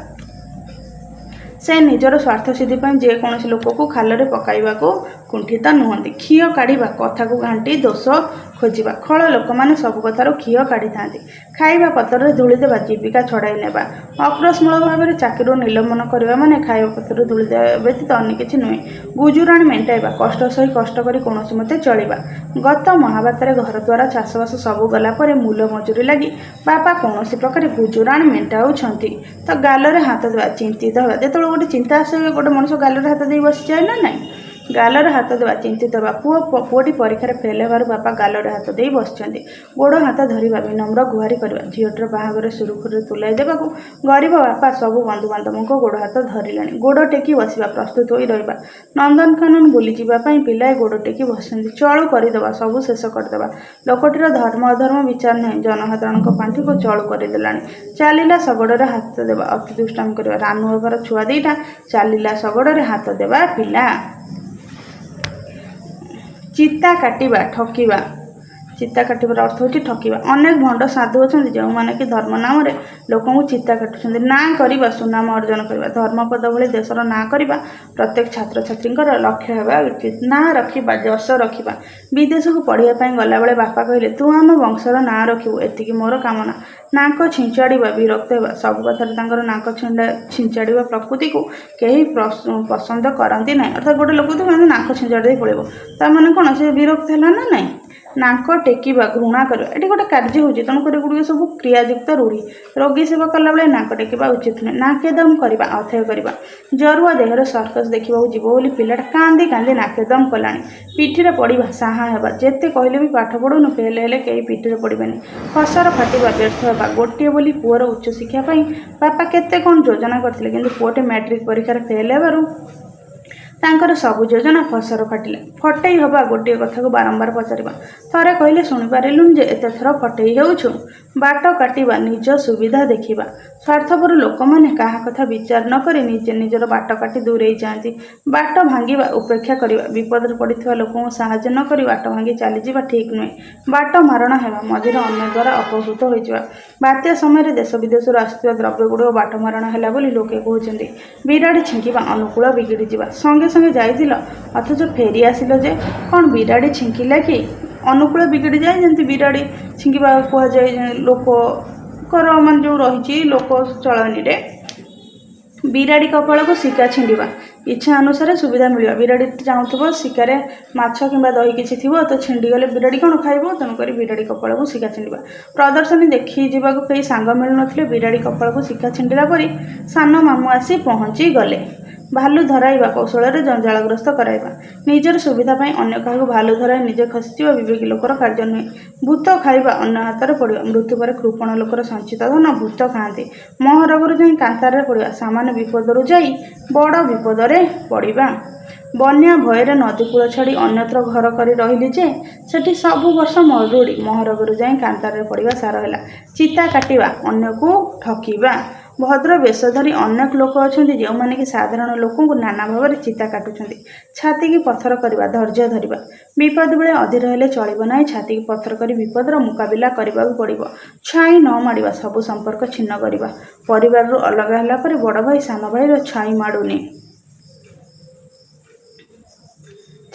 Speaker 1: से निजर स्वार्थ सिद्धि जेकोसी लोक को खाल पकाइबा को कुंठित नुहति क्षीय काढ़ा कथा को घाटी दोष खोजा खल लोक मैंने सब कथार क्षीय काढ़ी था खाइबा पत्र धूली देवा जीविका छड़ाई नेबा अक्रसमूल भाव में चाकरी निलंबन करवा माने खाइबा पत्र धूली देवा व्यतीत अन्य किसी नुहे गुजुराण मेटाइबा कष्ट सही कष्ट कर कौन मते चलवा गत महाबातर घर द्वारा चाषबास सब गलापर मूल मजूरी लगी बापा कौन प्रकार गुजुराण मेटाऊँच तो गालरे हाथ देवा चिंतित होगा जो गोटे चिंता आसे गोटे मनुष्य गालरे हाथ दे बसी जाए ना नहीं गालरे हाथ देवा चिंतित होगा पुओटी परीक्षार फेल होवर बापा गालरे हाथ दे बस गोड़ हाथ धरवा विनम्र गुहारी करवा झीटर बाहागर सुरुखुरी तुलाई देवा गरीब बापा सब बंधुबांधव को गोड़ हाथ धरला गोड़ टेकी बसवा प्रस्तुत हो रहा नंदनकानन बुली जावाई पिलाए गोड़ टेकी बस चलू करदे सब शेष करदे लोकटीर धर्म अधर्म विचार नहीं जनसाधारण पांठी को चलू करदेला चलला शगड़े हाथ देवा अति दुष्टाम करवा रानू होगार छुआ दीटा चलला शगड़े हाथ देवा पिला चिता काटिबा ठकिबा चिता काटिबार अर्थ होची ठकिबा अनेक भंड साधु अच्छा जो मैंने कि धर्म नाम लोक चिता काटुं ना करवा सुनाम अर्जन करवा धर्मपद भली देशर ना करवा प्रत्येक छात्र छात्री लक्ष्य होगा उचित ना रखा जश रखा विदेश को पढ़ाई गला बेले बापा कहले तू आम वंशर ना रखू एतिकी मोर कामना नाक छिंचाड़ा विरक्त होगा सब कथार नाक छिंचाड़ा प्रकृति को कहीं पसंद करती ना अर्थात गोटे लोक तो नाक छिंचाड़ी पड़े तार कौन से विरक्त है ना नहीं नाक टेकिबा घृणा करवा ये गोटे कार्य होगी तेणुक गुड़िक सब क्रियायुक्त रूढ़ी रोगी सेवा कला बेले नाक टेकिबा उचित नुहे नाकेदम करवा अथय करवा जरुआ देहर सर्कस देखा जीव बोली पिलाटा कांदी कांदी नाकेदम कला पिठिरे पड़ा साहा होगा जिते कहले भी पाठ पढ़ुन फेल हेले कहीं पिठिरे पड़ेनि फसर फाटिबा व्यर्थ होगा गोटे बोली पुअर उच्च शिक्षापी बापा केते कौन योजना करते कि पुअटे मैट्रिक परीक्षार फेल होवर तांकर सब योजना फसर फाटिले फटई हवा गोटे कथा को बारंबार पचार थरे कहले शुणिपारूँ जे एत थर फटई होउछु बाट काटिबा निज सुविधा देखिबा स्वार्थपर लोक मैंने क्या कथा विचार न करी निजे निजर बाट काटी दूरे जाती बाट भांगा उपेक्षा करवा विपद पड़ा लोक साहाय्य न करी बाट भांगी चलीजा ठीक नुहे बाट मारण होगा मझे अन्य द्वारा अपहृत हो बात्या समय देश विदेश आसुवा द्रव्य गुड़ बाट मारण है बोली लोके कहते बिराड़ी छिंकिबा अनुकूल बिगिड़ी जा संगे संगे जाइल अथच फेरी आसिल जे कौन बिराड़ी छिंकिला कि अनुकूल बिगिड़ी जाए जमी बिराड़ी छिंकिबा कहुए लोक मान जो रही लोक चलनी बिराड़ी कपाल को शिका छिंडा इच्छा अनुसार सुविधा मिलवा बिराड़ी चाहूब शिकार माछ कि दही किसी थी तो छिंडीगले बिराड़ी कौन खाइब तेणुक बिराड़ी कपाल को शिका छिंडा प्रदर्शनी देखी जावाक कई सांग मिलु न बिराड़ी कपाल को शिका छिंडा पर सान मामू आसी पहुँची गले भालू धराइबा कौशल जंजालग्रस्त कराइबा निजर सुविधापी अन्य क्या भालू धराई निजे खसीज विवेकी लोकर कार्य नुहे भूत खाइबा अन्य हाथ पड़ा मृत्यु पर कृपण लोकर संचित धन भूत खाती महरगर जाई कांतार पड़ा सामान्य विपदरू जाई बड़ विपद पड़ा बन्या भयर नदीकूल छाड़ी अन्यत्र घर कर रही जे सेठी सब वर्ष मरुड़ी महरगर जाई कांतार पड़ा सार है चिता काटिबा अन्य को ठकिबा भद्र वेश धरी अनेक लोक अच्छा जो मैंने कि साधारण लोक नाना भाव में चिता काटुंट छाती की पत्थर करवा धैर्य धरवा विपद बेले अधीर हेले चलो ना छाती की पत्थर कर विपदर मुकाबिला करने पड़ो छाई न माड़ा सबू संपर्क छिन्न करवा परिवार अलग है बड़ भाई सान भाई छाई माड़ुनी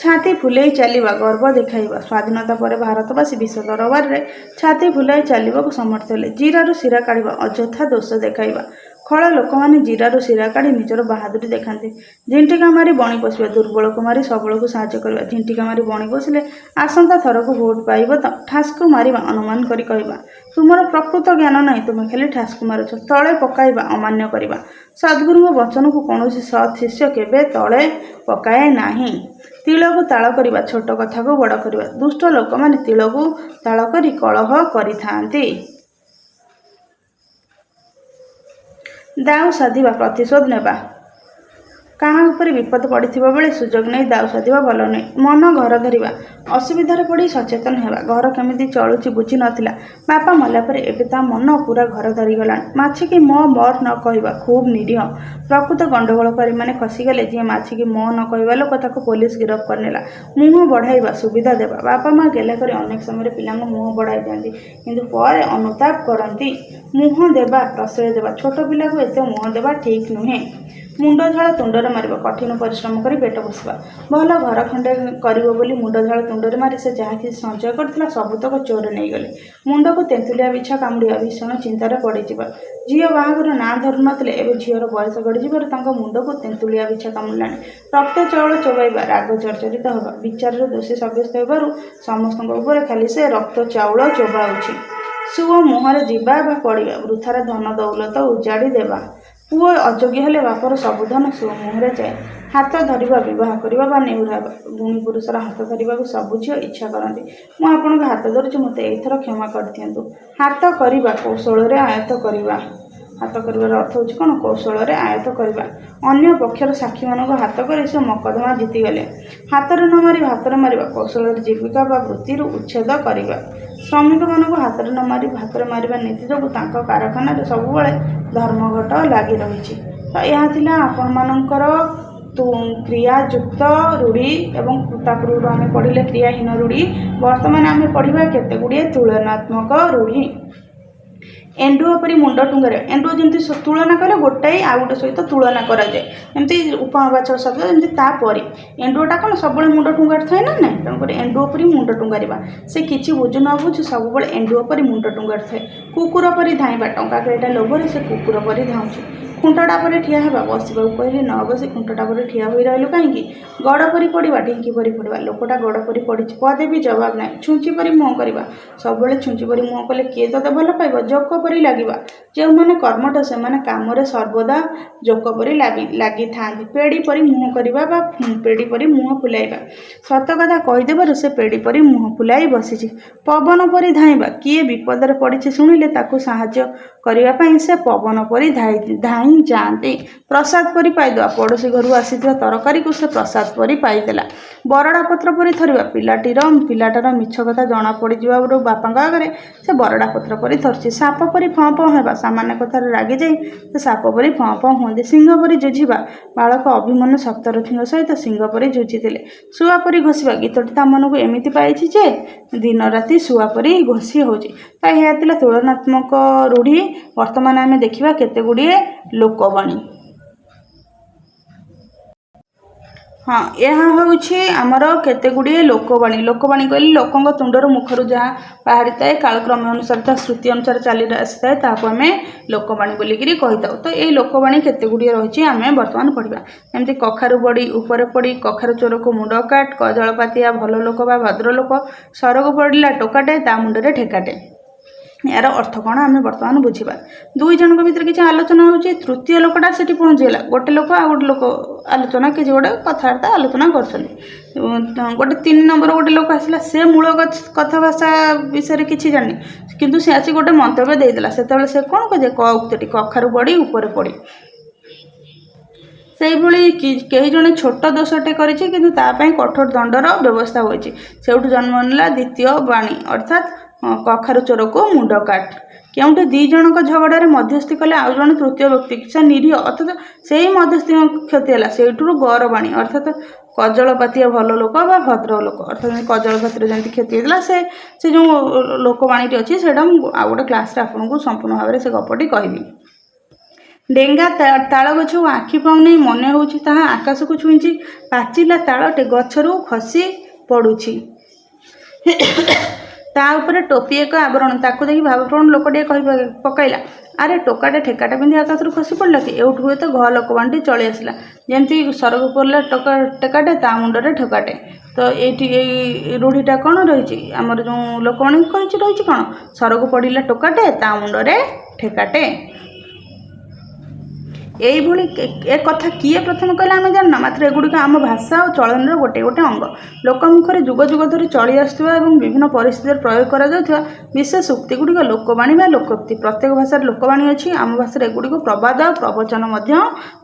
Speaker 1: ଛାତି ଫୁଲେଇ ଚାଲିବା, ଗର୍ବ ଦେଖାଇବା। ସ୍ୱାଧୀନତା ପରେ ଭାରତବାସୀ ବିଶ୍ୱ ଦରବାରରେ ଛାତି ଫୁଲାଇ ଚାଲିବାକୁ ସମର୍ଥ ହେଲେ। ଜିରାରୁ ଶିରା କାଢ଼ିବା, ଅଯଥା ଦୋଷ ଦେଖାଇବା। ଖଳ ଲୋକମାନେ ଜିରାରୁ ଶିରା କାଢ଼ି ନିଜର ବାହାଦୁରି ଦେଖାନ୍ତି। ଝିଣ୍ଟିକା ମାରି ବଣି ପଶିବା, ଦୁର୍ବଳକୁ ମାରି ସବଳକୁ ସାହାଯ୍ୟ କରିବା। ଝିଣ୍ଟିକା ମାରି ବଣି ପଶିଲେ ଆସନ୍ତା ଥରକୁ ଭୋଟ ପାଇବ ତ? ଠାସ୍କୁ ମାରିବା, ଅନୁମାନ କରି କହିବା। ତୁମର ପ୍ରକୃତ ଜ୍ଞାନ ନାହିଁ, ତୁମେ ଖାଲି ଠାସ୍କୁ ମାରୁଛ। ତଳେ ପକାଇବା, ଅମାନ୍ୟ କରିବା। ସଦ୍ଗୁରୁଙ୍କ ବଚନକୁ କୌଣସି ସତ୍ ଶିଷ୍ୟ କେବେ ତଳେ ପକାଏ ନାହିଁ। ତିଳକୁ ତାଳ କରିବା, ଛୋଟ କଥାକୁ ବଡ଼ କରିବା। ଦୁଷ୍ଟ ଲୋକମାନେ ତିଳକୁ ତାଳ କରି କଳହ କରିଥାନ୍ତି। ଦାଉ ସାଧିବା, ପ୍ରତିଶୋଧ ନେବା। କାହା ଉପରେ ବିପଦ ପଡ଼ିଥିବା ବେଳେ ସୁଯୋଗ ନେଇ ଦାଉ ସାଧିବା ଭଲ ନୁହେଁ। ମନ ଘର ଧରିବା, ଅସୁବିଧାରେ ପଡ଼ି ସଚେତନ ହେବା। ଘର କେମିତି ଚଳୁଛି ବୁଝି ନଥିଲା, ବାପା ମଲା ପରେ ଏବେ ତା ମନ ପୁରା ଘର ଧରିଗଲାଣି। ମାଛିକି ମ ମର ନ କହିବା, ଖୁବ୍ ନିରୀହ। ପ୍ରକୃତ ଗଣ୍ଡଗୋଳକାରୀମାନେ ଖସିଗଲେ। ଯିଏ ମାଛିକି ମ ନ କହିବା ଲୋକ, ତାକୁ ପୋଲିସ ଗିରଫ କରିନେଲା। ମୁହଁ ବଢ଼ାଇବା, ସୁବିଧା ଦେବା। ବାପା ମା ଗେଲା କରି ଅନେକ ସମୟରେ ପିଲାଙ୍କ ମୁହଁ ବଢ଼ାଇ ଦିଅନ୍ତି, କିନ୍ତୁ ପରେ ଅନୁତାପ କରନ୍ତି। ମୁହଁ ଦେବା, ପ୍ରଶ୍ରୟ ଦେବା। ଛୋଟ ପିଲାକୁ ଏତେ ମୁହଁ ଦେବା ଠିକ୍ ନୁହେଁ। ମୁଣ୍ଡ ଝାଳ ତୁଣ୍ଡରେ ମାରିବା, କଠିନ ପରିଶ୍ରମ କରି ପେଟ ପୋଷିବା। ଭଲ ଘର ଖଣ୍ଡେ କରିବ ବୋଲି ମୁଣ୍ଡ ଝାଳ ତୁଣ୍ଡରେ ମାରି ସେ ଯାହା କିଛି ସଞ୍ଚୟ କରିଥିଲା ସବୁତକ ଚୋର ନେଇଗଲେ। ମୁଣ୍ଡକୁ ତେନ୍ତୁଳିଆ ବିଛା କାମୁଡ଼ିବା, ଭୀଷଣ ଚିନ୍ତାରେ ପଡ଼ିଯିବା। ଝିଅ ବାହାଘର ନାଁ ଧରୁ ନଥିଲେ, ଏବେ ଝିଅର ବୟସ ଗଡ଼ିଯିବାରୁ ତାଙ୍କ ମୁଣ୍ଡକୁ ତେନ୍ତୁଳିଆ ବିଛା କାମୁଡ଼ିଲାଣି। ରକ୍ତ ଚାଉଳ ଚୋବାଇବା, ରାଗ ଜର୍ଜରିତ ହେବା। ବିଚାରରେ ଦୋଷୀ ସାବ୍ୟସ୍ତ ହେବାରୁ ସମସ୍ତଙ୍କ ଉପରେ ଖାଲି ସେ ରକ୍ତ ଚାଉଳ ଚୋବାଉଛି। ସୁଅ ମୁହଁରେ ଯିବା ବା ପଡ଼ିବା, ବୃଥାର ଧନ ଦୌଲତ ଉଜାଡ଼ି ଦେବା। ପୁଅ ଅଯୋଗ୍ୟ ହେଲେ ବାପର ସବୁ ଧନ ସୁଅ ମୁହଁରେ ଯାଏ। ହାତ ଧରିବା, ବିବାହ କରିବା ବା ନେହୁରାଇବା। ଗୁଣୀ ପୁରୁଷର ହାତ ଧରିବାକୁ ସବୁ ଝିଅ ଇଚ୍ଛା କରନ୍ତି। ମୁଁ ଆପଣଙ୍କ ହାତ ଧରୁଛି, ମୋତେ ଏଇଥର କ୍ଷମା କରିଦିଅନ୍ତୁ। ହାତ କରିବା, କୌଶଳରେ ଆୟତ୍ତ କରିବା। ହାତ କରିବାର ଅର୍ଥ ହେଉଛି କ'ଣ? କୌଶଳରେ ଆୟତ୍ତ କରିବା। ଅନ୍ୟ ପକ୍ଷର ସାକ୍ଷୀମାନଙ୍କୁ ହାତ କରି ସେ ମକଦ୍ଦମା ଜିତିଗଲେ। ହାତରେ ନ ମାରି ଭାତରେ ମାରିବା, କୌଶଳରେ ଜୀବିକା ବା ବୃତ୍ତିରୁ ଉଚ୍ଛେଦ କରିବା। ଶ୍ରମିକମାନଙ୍କୁ ହାତରେ ନ ମାରି ଭାତରେ ମାରିବା ନୀତି ଯୋଗୁଁ ତାଙ୍କ କାରଖାନାରେ ସବୁବେଳେ ଧର୍ମଘଟ ଲାଗି ରହିଛି। ତ ଏହା ଥିଲା ଆପଣମାନଙ୍କର କ୍ରିୟାଯୁକ୍ତ ରୂଢ଼ି ଏବଂ ତା ପୂର୍ବରୁ ଆମେ ପଢ଼ିଲେ କ୍ରିୟାହୀନ ରୂଢ଼ି। ବର୍ତ୍ତମାନ ଆମେ ପଢ଼ିବା କେତେଗୁଡ଼ିଏ ତୁଳନାତ୍ମକ ରୂଢ଼ି। ଏଣ୍ଡୁଅ ପରି ମୁଣ୍ଡ ଟୁଙ୍ଗାରିବା। ଏଣ୍ଡୁଅ ଯେମିତି ତୁଳନା କଲେ ଗୋଟାଏ ଆଉ ଗୋଟେ ସହିତ ତୁଳନା କରାଯାଏ, ଏମିତି ଉପମାବାଚକ ଶବ୍ଦ, ଯେମିତି ତାପରି। ଏଣ୍ଡୁଅଟା କ'ଣ ସବୁବେଳେ ମୁଣ୍ଡ ଟୁଙ୍ଗାରି ଥାଏ ନା ନାହିଁ? ତେଣୁକରି ଏଣ୍ଡୁଅ ପରି ମୁଣ୍ଡ ଟୁଙ୍ଗାରିବା। ସେ କିଛି ବୁଝୁ ନ ବୁଝୁ ସବୁବେଳେ ଏଣ୍ଡୁଅ ପରି ମୁଣ୍ଡ ଟୁଙ୍ଗାରି ଥାଏ। କୁକୁର ପରି ଧାଇଁବା, ଟଙ୍କା କେଇଟା ଲୋଭରେ ସେ କୁକୁର ପରି ଧାଉଁଛି। ଖୁଣ୍ଟଟା ପରି ଠିଆ ହେବା, ବସିବାକୁ କହିଲେ ନ ବସି ଖୁଣ୍ଟଟା ପରି ଠିଆ ହୋଇ ରହିଲୁ କାହିଁକି? ଗଡ଼ ପରି ପଡ଼ିବା, ଢିଙ୍କି ପରି ପଡ଼ିବା। ଲୋକଟା ଗଡ଼ ପରି ପଡ଼ିଛି, ପଦେ ବି ଜବାବ ନାହିଁ। ଛୁଞ୍ଚି ପରି ମୁହଁ କରିବା, ସବୁବେଳେ ଛୁଞ୍ଚି ପରି ମୁହଁ କଲେ କିଏ ତୋତେ ଭଲ ପାଇବ? ଜୋକ ପରି ଲାଗିବା। ଯେଉଁମାନେ କର୍ମଠ ସେମାନେ କାମରେ ସର୍ବଦା ଜୋକ ପରି ଲାଗିଥାନ୍ତି। ପେଡ଼ି ପରି ମୁହଁ କରିବା ବା ପେଡ଼ି ପରି ମୁହଁ ଫୁଲାଇବା। ସତ କଥା କହିଦେବାରୁ ସେ ପେଡ଼ି ପରି ମୁହଁ ଫୁଲାଇ ବସିଛି। ପବନ ପରି ଧାଇଁବା, କିଏ ବିପଦରେ ପଡ଼ିଛି ଶୁଣିଲେ ତାକୁ ସାହାଯ୍ୟ କରିବା ପାଇଁ ସେ ପବନ ପରି ଧାଇଁ ଯାଆନ୍ତି। ପ୍ରସାଦ ପରି ପାଇଦେବା, ପଡ଼ୋଶୀ ଘରୁ ଆସିଥିବା ତରକାରୀକୁ ସେ ପ୍ରସାଦ ପରି ପାଇଦେଲା। ବରଡ଼ା ପତ୍ର ପରି ଥରିବା, ପିଲାଟାର ମିଛ କଥା ଜଣା ପଡ଼ିଯିବାରୁ ବାପାଙ୍କ ଆଗରେ ସେ ବରଡ଼ା ପତ୍ର ପରି ଥରୁଛି। ସାପ ପରି ଫଁ ଫଁ ହେବା, ସାମାନ୍ୟ କଥାରେ ରାଗିଯାଇ ସେ ସାପ ପରି ଫଁ ଫଁ ହୁଅନ୍ତି। ସିଂହ ପରି ଯୁଝିବା, ବାଳକ ଅଭିମନ୍ୟୁ ସପ୍ତରଥିଙ୍କ ସହିତ ସିଂହ ପରି ଯୁଝିଥିଲେ। ଶୁଆ ପରି ଘୋଷିବା, ଗୀତଟି ତା ମନକୁ ଏମିତି ପାଇଛି ଯେ ଦିନ ରାତି ଶୁଆ ପରି ଘୋଷି ହେଉଛି। ତ ଏହା ଥିଲା ତୁଳନାତ୍ମକ ରୂଢ଼ି। ବର୍ତ୍ତମାନ ଆମେ ଦେଖିବା କେତେଗୁଡ଼ିଏ ଲୋକବାଣୀ। ହଁ, ଏହା ହେଉଛି ଆମର କେତେଗୁଡ଼ିଏ ଲୋକବାଣୀ। ଲୋକବାଣୀ କହିଲେ ଲୋକଙ୍କ ତୁଣ୍ଡରୁ ମୁଖରୁ ଯାହା ବାହାରିଥାଏ, କାଳକ୍ରମ ଅନୁସାରେ ତା ସ୍ମୃତି ଅନୁସାରେ ଚାଲି ଆସିଥାଏ, ତାହାକୁ ଆମେ ଲୋକବାଣୀ ବୋଲିକିରି କହିଥାଉ। ତ ଏଇ ଲୋକବାଣୀ କେତେଗୁଡ଼ିଏ ରହିଛି ଆମେ ବର୍ତ୍ତମାନ ପଢ଼ିବା। ଯେମିତି କଖାରୁ ବଡ଼ି ଉପରେ ପଡ଼ି, କଖାରୁ ଚୋରକୁ ମୁଣ୍ଡ କାଟ, କଜଳପାତିଆ ଭଲ ଲୋକ ବା ଭଦ୍ରଲୋକ, ସରକୁ ପଡ଼ିଲା ଟୋକାଟେ ତା ମୁଣ୍ଡରେ ଠେକାଟେ। ଏହାର ଅର୍ଥ କ'ଣ ଆମେ ବର୍ତ୍ତମାନ ବୁଝିବା। ଦୁଇ ଜଣଙ୍କ ଭିତରେ କିଛି ଆଲୋଚନା ହେଉଛି, ତୃତୀୟ ଲୋକଟା ସେଠି ପହଞ୍ଚିଗଲା। ଗୋଟେ ଲୋକ ଆଉ ଗୋଟେ ଲୋକ ଆଲୋଚନା, କିଛି ଗୋଟେ କଥାବାର୍ତ୍ତା ଆଲୋଚନା କରୁଛନ୍ତି। ଗୋଟେ 3 ନମ୍ବର ଗୋଟେ ଲୋକ ଆସିଲା, ସେ ମୂଳ କଥାଭାଷା ବିଷୟରେ କିଛି ଜାଣିନି, କିନ୍ତୁ ସେ ଆସି ଗୋଟେ ମନ୍ତବ୍ୟ ଦେଇଦେଲା। ସେତେବେଳେ ସେ କ'ଣ କହେ? ଉକ୍ତିଟି କଖାରୁ ବଡ଼ି ଉପରେ ପଡ଼ି। ସେଇଭଳି କେହି ଜଣେ ଛୋଟ ଦୋଷଟେ କରିଛି, କିନ୍ତୁ ତା ପାଇଁ କଠୋର ଦଣ୍ଡର ବ୍ୟବସ୍ଥା ହୋଇଛି। ସେଇଠୁ ଜନ୍ମ ନେଲା ଦ୍ୱିତୀୟ ବାଣୀ, ଅର୍ଥାତ୍ କଖାରୁ ଚୋରକୁ ମୁଣ୍ଡ କାଟ। କେଉଁଠି 2 ଜଣଙ୍କ ଝଗଡ଼ାରେ ମଧ୍ୟସ୍ଥି କଲେ ଆଉ ଜଣେ ତୃତୀୟ ବ୍ୟକ୍ତି, ସେ ନିରୀହ, ଅଥଚ ସେଇ ମଧ୍ୟସ୍ଥିଙ୍କ କ୍ଷତି ହେଲା। ସେଇଠୁରୁ ଗରବାଣୀ, ଅର୍ଥାତ୍ କଜଳପାତିଆ ଭଲ ଲୋକ ବା ଭଦ୍ର ଲୋକ, ଅର୍ଥାତ୍ କଜଳପାତିର ଯେମିତି କ୍ଷତି ହେଇଥିଲା, ସେ ଯେଉଁ ଲୋକବାଣୀଟି ଅଛି ସେଇଟା ମୁଁ ଆଉ ଗୋଟେ କ୍ଲାସ୍ରେ ଆପଣଙ୍କୁ ସମ୍ପୂର୍ଣ୍ଣ ଭାବରେ ସେ ଗପଟି କହିବି। ଡେଙ୍ଗା ତାଳ ଗଛକୁ ଆଖି ପାଉନାହିଁ, ମନେ ହେଉଛି ତାହା ଆକାଶକୁ ଛୁଇଁଛି। ପାଚିଲା ତାଳଟେ ଗଛରୁ ଖସି ପଡ଼ୁଛି, ତା ଉପରେ ଟୋପି ଏକ ଆବରଣ। ତାକୁ ଦେଖି ଭାବପ୍ରବଣ ଲୋକଟିଏ କହି ପକାଇଲା, ଆରେ ଟୋକାଟେ ଠେକାଟା ପିନ୍ଧି ଆକାଶରୁ ଖସି ପଡ଼ିଲା କି? ଏଉଠୁ ହୁଏତ ଘ ଲୋକବାଣୀଟି ଚଳି ଆସିଲା। ଯେମିତି ସ୍ୱର୍ଗକୁ ପଡ଼ିଲା ଟେକାଟେ, ତା ମୁଣ୍ଡରେ ଠେକାଟେ। ତ ଏଇ ରୂଢ଼ିଟା କ'ଣ ରହିଛି? ଆମର ଯେଉଁ ଲୋକବାଣୀ କହିଛି ରହିଛି କ'ଣ? ସ୍ୱର୍ଗକୁ ପଡ଼ିଲା ଟୋକାଟେ, ତା ମୁଣ୍ଡରେ ଠେକାଟେ। এইଭଳି ଏ କଥା କିଏ ପ୍ରଥମେ କହିଲା ଆମେ ଜାଣିନା, ମାତ୍ର ଏଗୁଡ଼ିକ ଆମ ଭାଷା ଓ ଚଳନର ଗୋଟେ ଗୋଟେ ଅଙ୍ଗ। ଲୋକମୁଖରେ ଯୁଗ ଯୁଗ ଧରି ଚଳି ଆସୁଥିବା ଏବଂ ବିଭିନ୍ନ ପରିସ୍ଥିତିରେ ପ୍ରୟୋଗ କରାଯାଉଥିବା ବିଶେଷ ଉକ୍ତିଗୁଡ଼ିକ ଲୋକବାଣୀ ବା ଲୋକୋକ୍ତି। ପ୍ରତ୍ୟେକ ଭାଷାରେ ଲୋକବାଣୀ ଅଛି। ଆମ ଭାଷାରେ ଏଗୁଡ଼ିକୁ ପ୍ରବାଦ ଆଉ ପ୍ରବଚନ ମଧ୍ୟ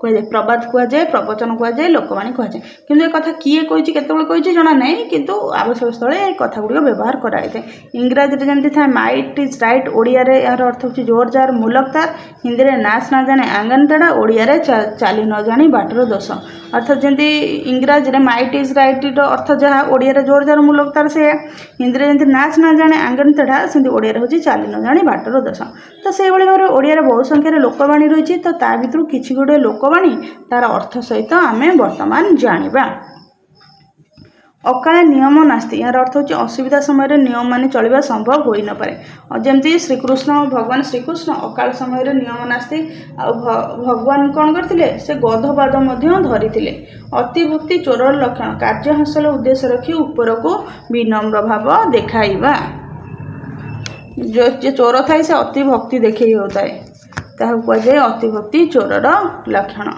Speaker 1: କୁହାଯାଏ। ପ୍ରବାଦ କୁହାଯାଏ, ପ୍ରବଚନ କୁହାଯାଏ, ଲୋକବାଣୀ କୁହାଯାଏ। କିନ୍ତୁ ଏ କଥା କିଏ କହିଛି, କେତେବେଳେ କହିଛି ଜଣା ନାହିଁ, କିନ୍ତୁ ଆବଶ୍ୟକ ସ୍ଥଳେ ଏ କଥାଗୁଡ଼ିକ ବ୍ୟବହାର କରାଯାଇଥାଏ। ଇଂରାଜୀରେ ଯେମିତି ଥାଏ ମାଇଟ୍ ଇଜ୍ ରାଇଟ୍, ଓଡ଼ିଆରେ ଏହାର ଅର୍ଥ ହେଉଛି ଜୋର ଯାର ମୁଲକ ତାର। ହିନ୍ଦୀରେ ନାଚ ନ ଜାଣେ ଆଙ୍ଗନ ତେଢ଼ା, ଓଡ଼ିଆରେ ଚାଲି ନ ଜାଣି ବାଟର ଦୋଷ। ଅର୍ଥାତ୍ ଯେମିତି ଇଂରାଜୀରେ ମାଇଟ୍ ଇଜ୍ ରାଇଟ୍ର ଅର୍ଥ ଯାହା, ଓଡ଼ିଆରେ ଜୋର ଯାର ମୁଲକ ତାର ସେଇଆ। ହିନ୍ଦୀରେ ଯେମିତି ନାଚ ନ ଜାଣେ ଆଙ୍ଗନ ତେଢ଼ା, ସେମିତି ଓଡ଼ିଆରେ ହେଉଛି ଚାଲି ନ ଜାଣି ବାଟର ଦୋଷ। ତ ସେଇଭଳି ଭାବରେ ଓଡ଼ିଆରେ ବହୁ ସଂଖ୍ୟାରେ ଲୋକବାଣୀ ରହିଛି। ତ ତା ଭିତରୁ କିଛି ଗୁଡ଼ିଏ ଲୋକବାଣୀ ତାର ଅର୍ଥ ସହିତ ଆମେ ବର୍ତ୍ତମାନ ଜାଣିବା। ଅକାଳେ ନିୟମ ନାସ୍ତି, ଏହାର ଅର୍ଥ ହେଉଛି ଅସୁବିଧା ସମୟରେ ନିୟମ ମାନି ଚଳିବା ସମ୍ଭବ ହୋଇନପାରେ। ଯେମିତି ଭଗବାନ ଶ୍ରୀକୃଷ୍ଣ ଅକାଳ ସମୟରେ ନିୟମ ନାସ୍ତି, ଆଉ ଭଗବାନ କ'ଣ କରିଥିଲେ? ସେ ଗଧପାଦ ମଧ୍ୟ ଧରିଥିଲେ। ଅତିଭକ୍ତି ଚୋରର ଲକ୍ଷଣ, କାର୍ଯ୍ୟ ହାସଲ ଉଦ୍ଦେଶ୍ୟ ରଖି ଉପରକୁ ବିନମ୍ର ଭାବ ଦେଖାଇବା। ଯେ ଚୋର ଥାଏ ସେ ଅତି ଭକ୍ତି ଦେଖେଇ ହେଉଥାଏ, ତାହାକୁ କୁହାଯାଏ ଅତିଭକ୍ତି ଚୋରର ଲକ୍ଷଣ।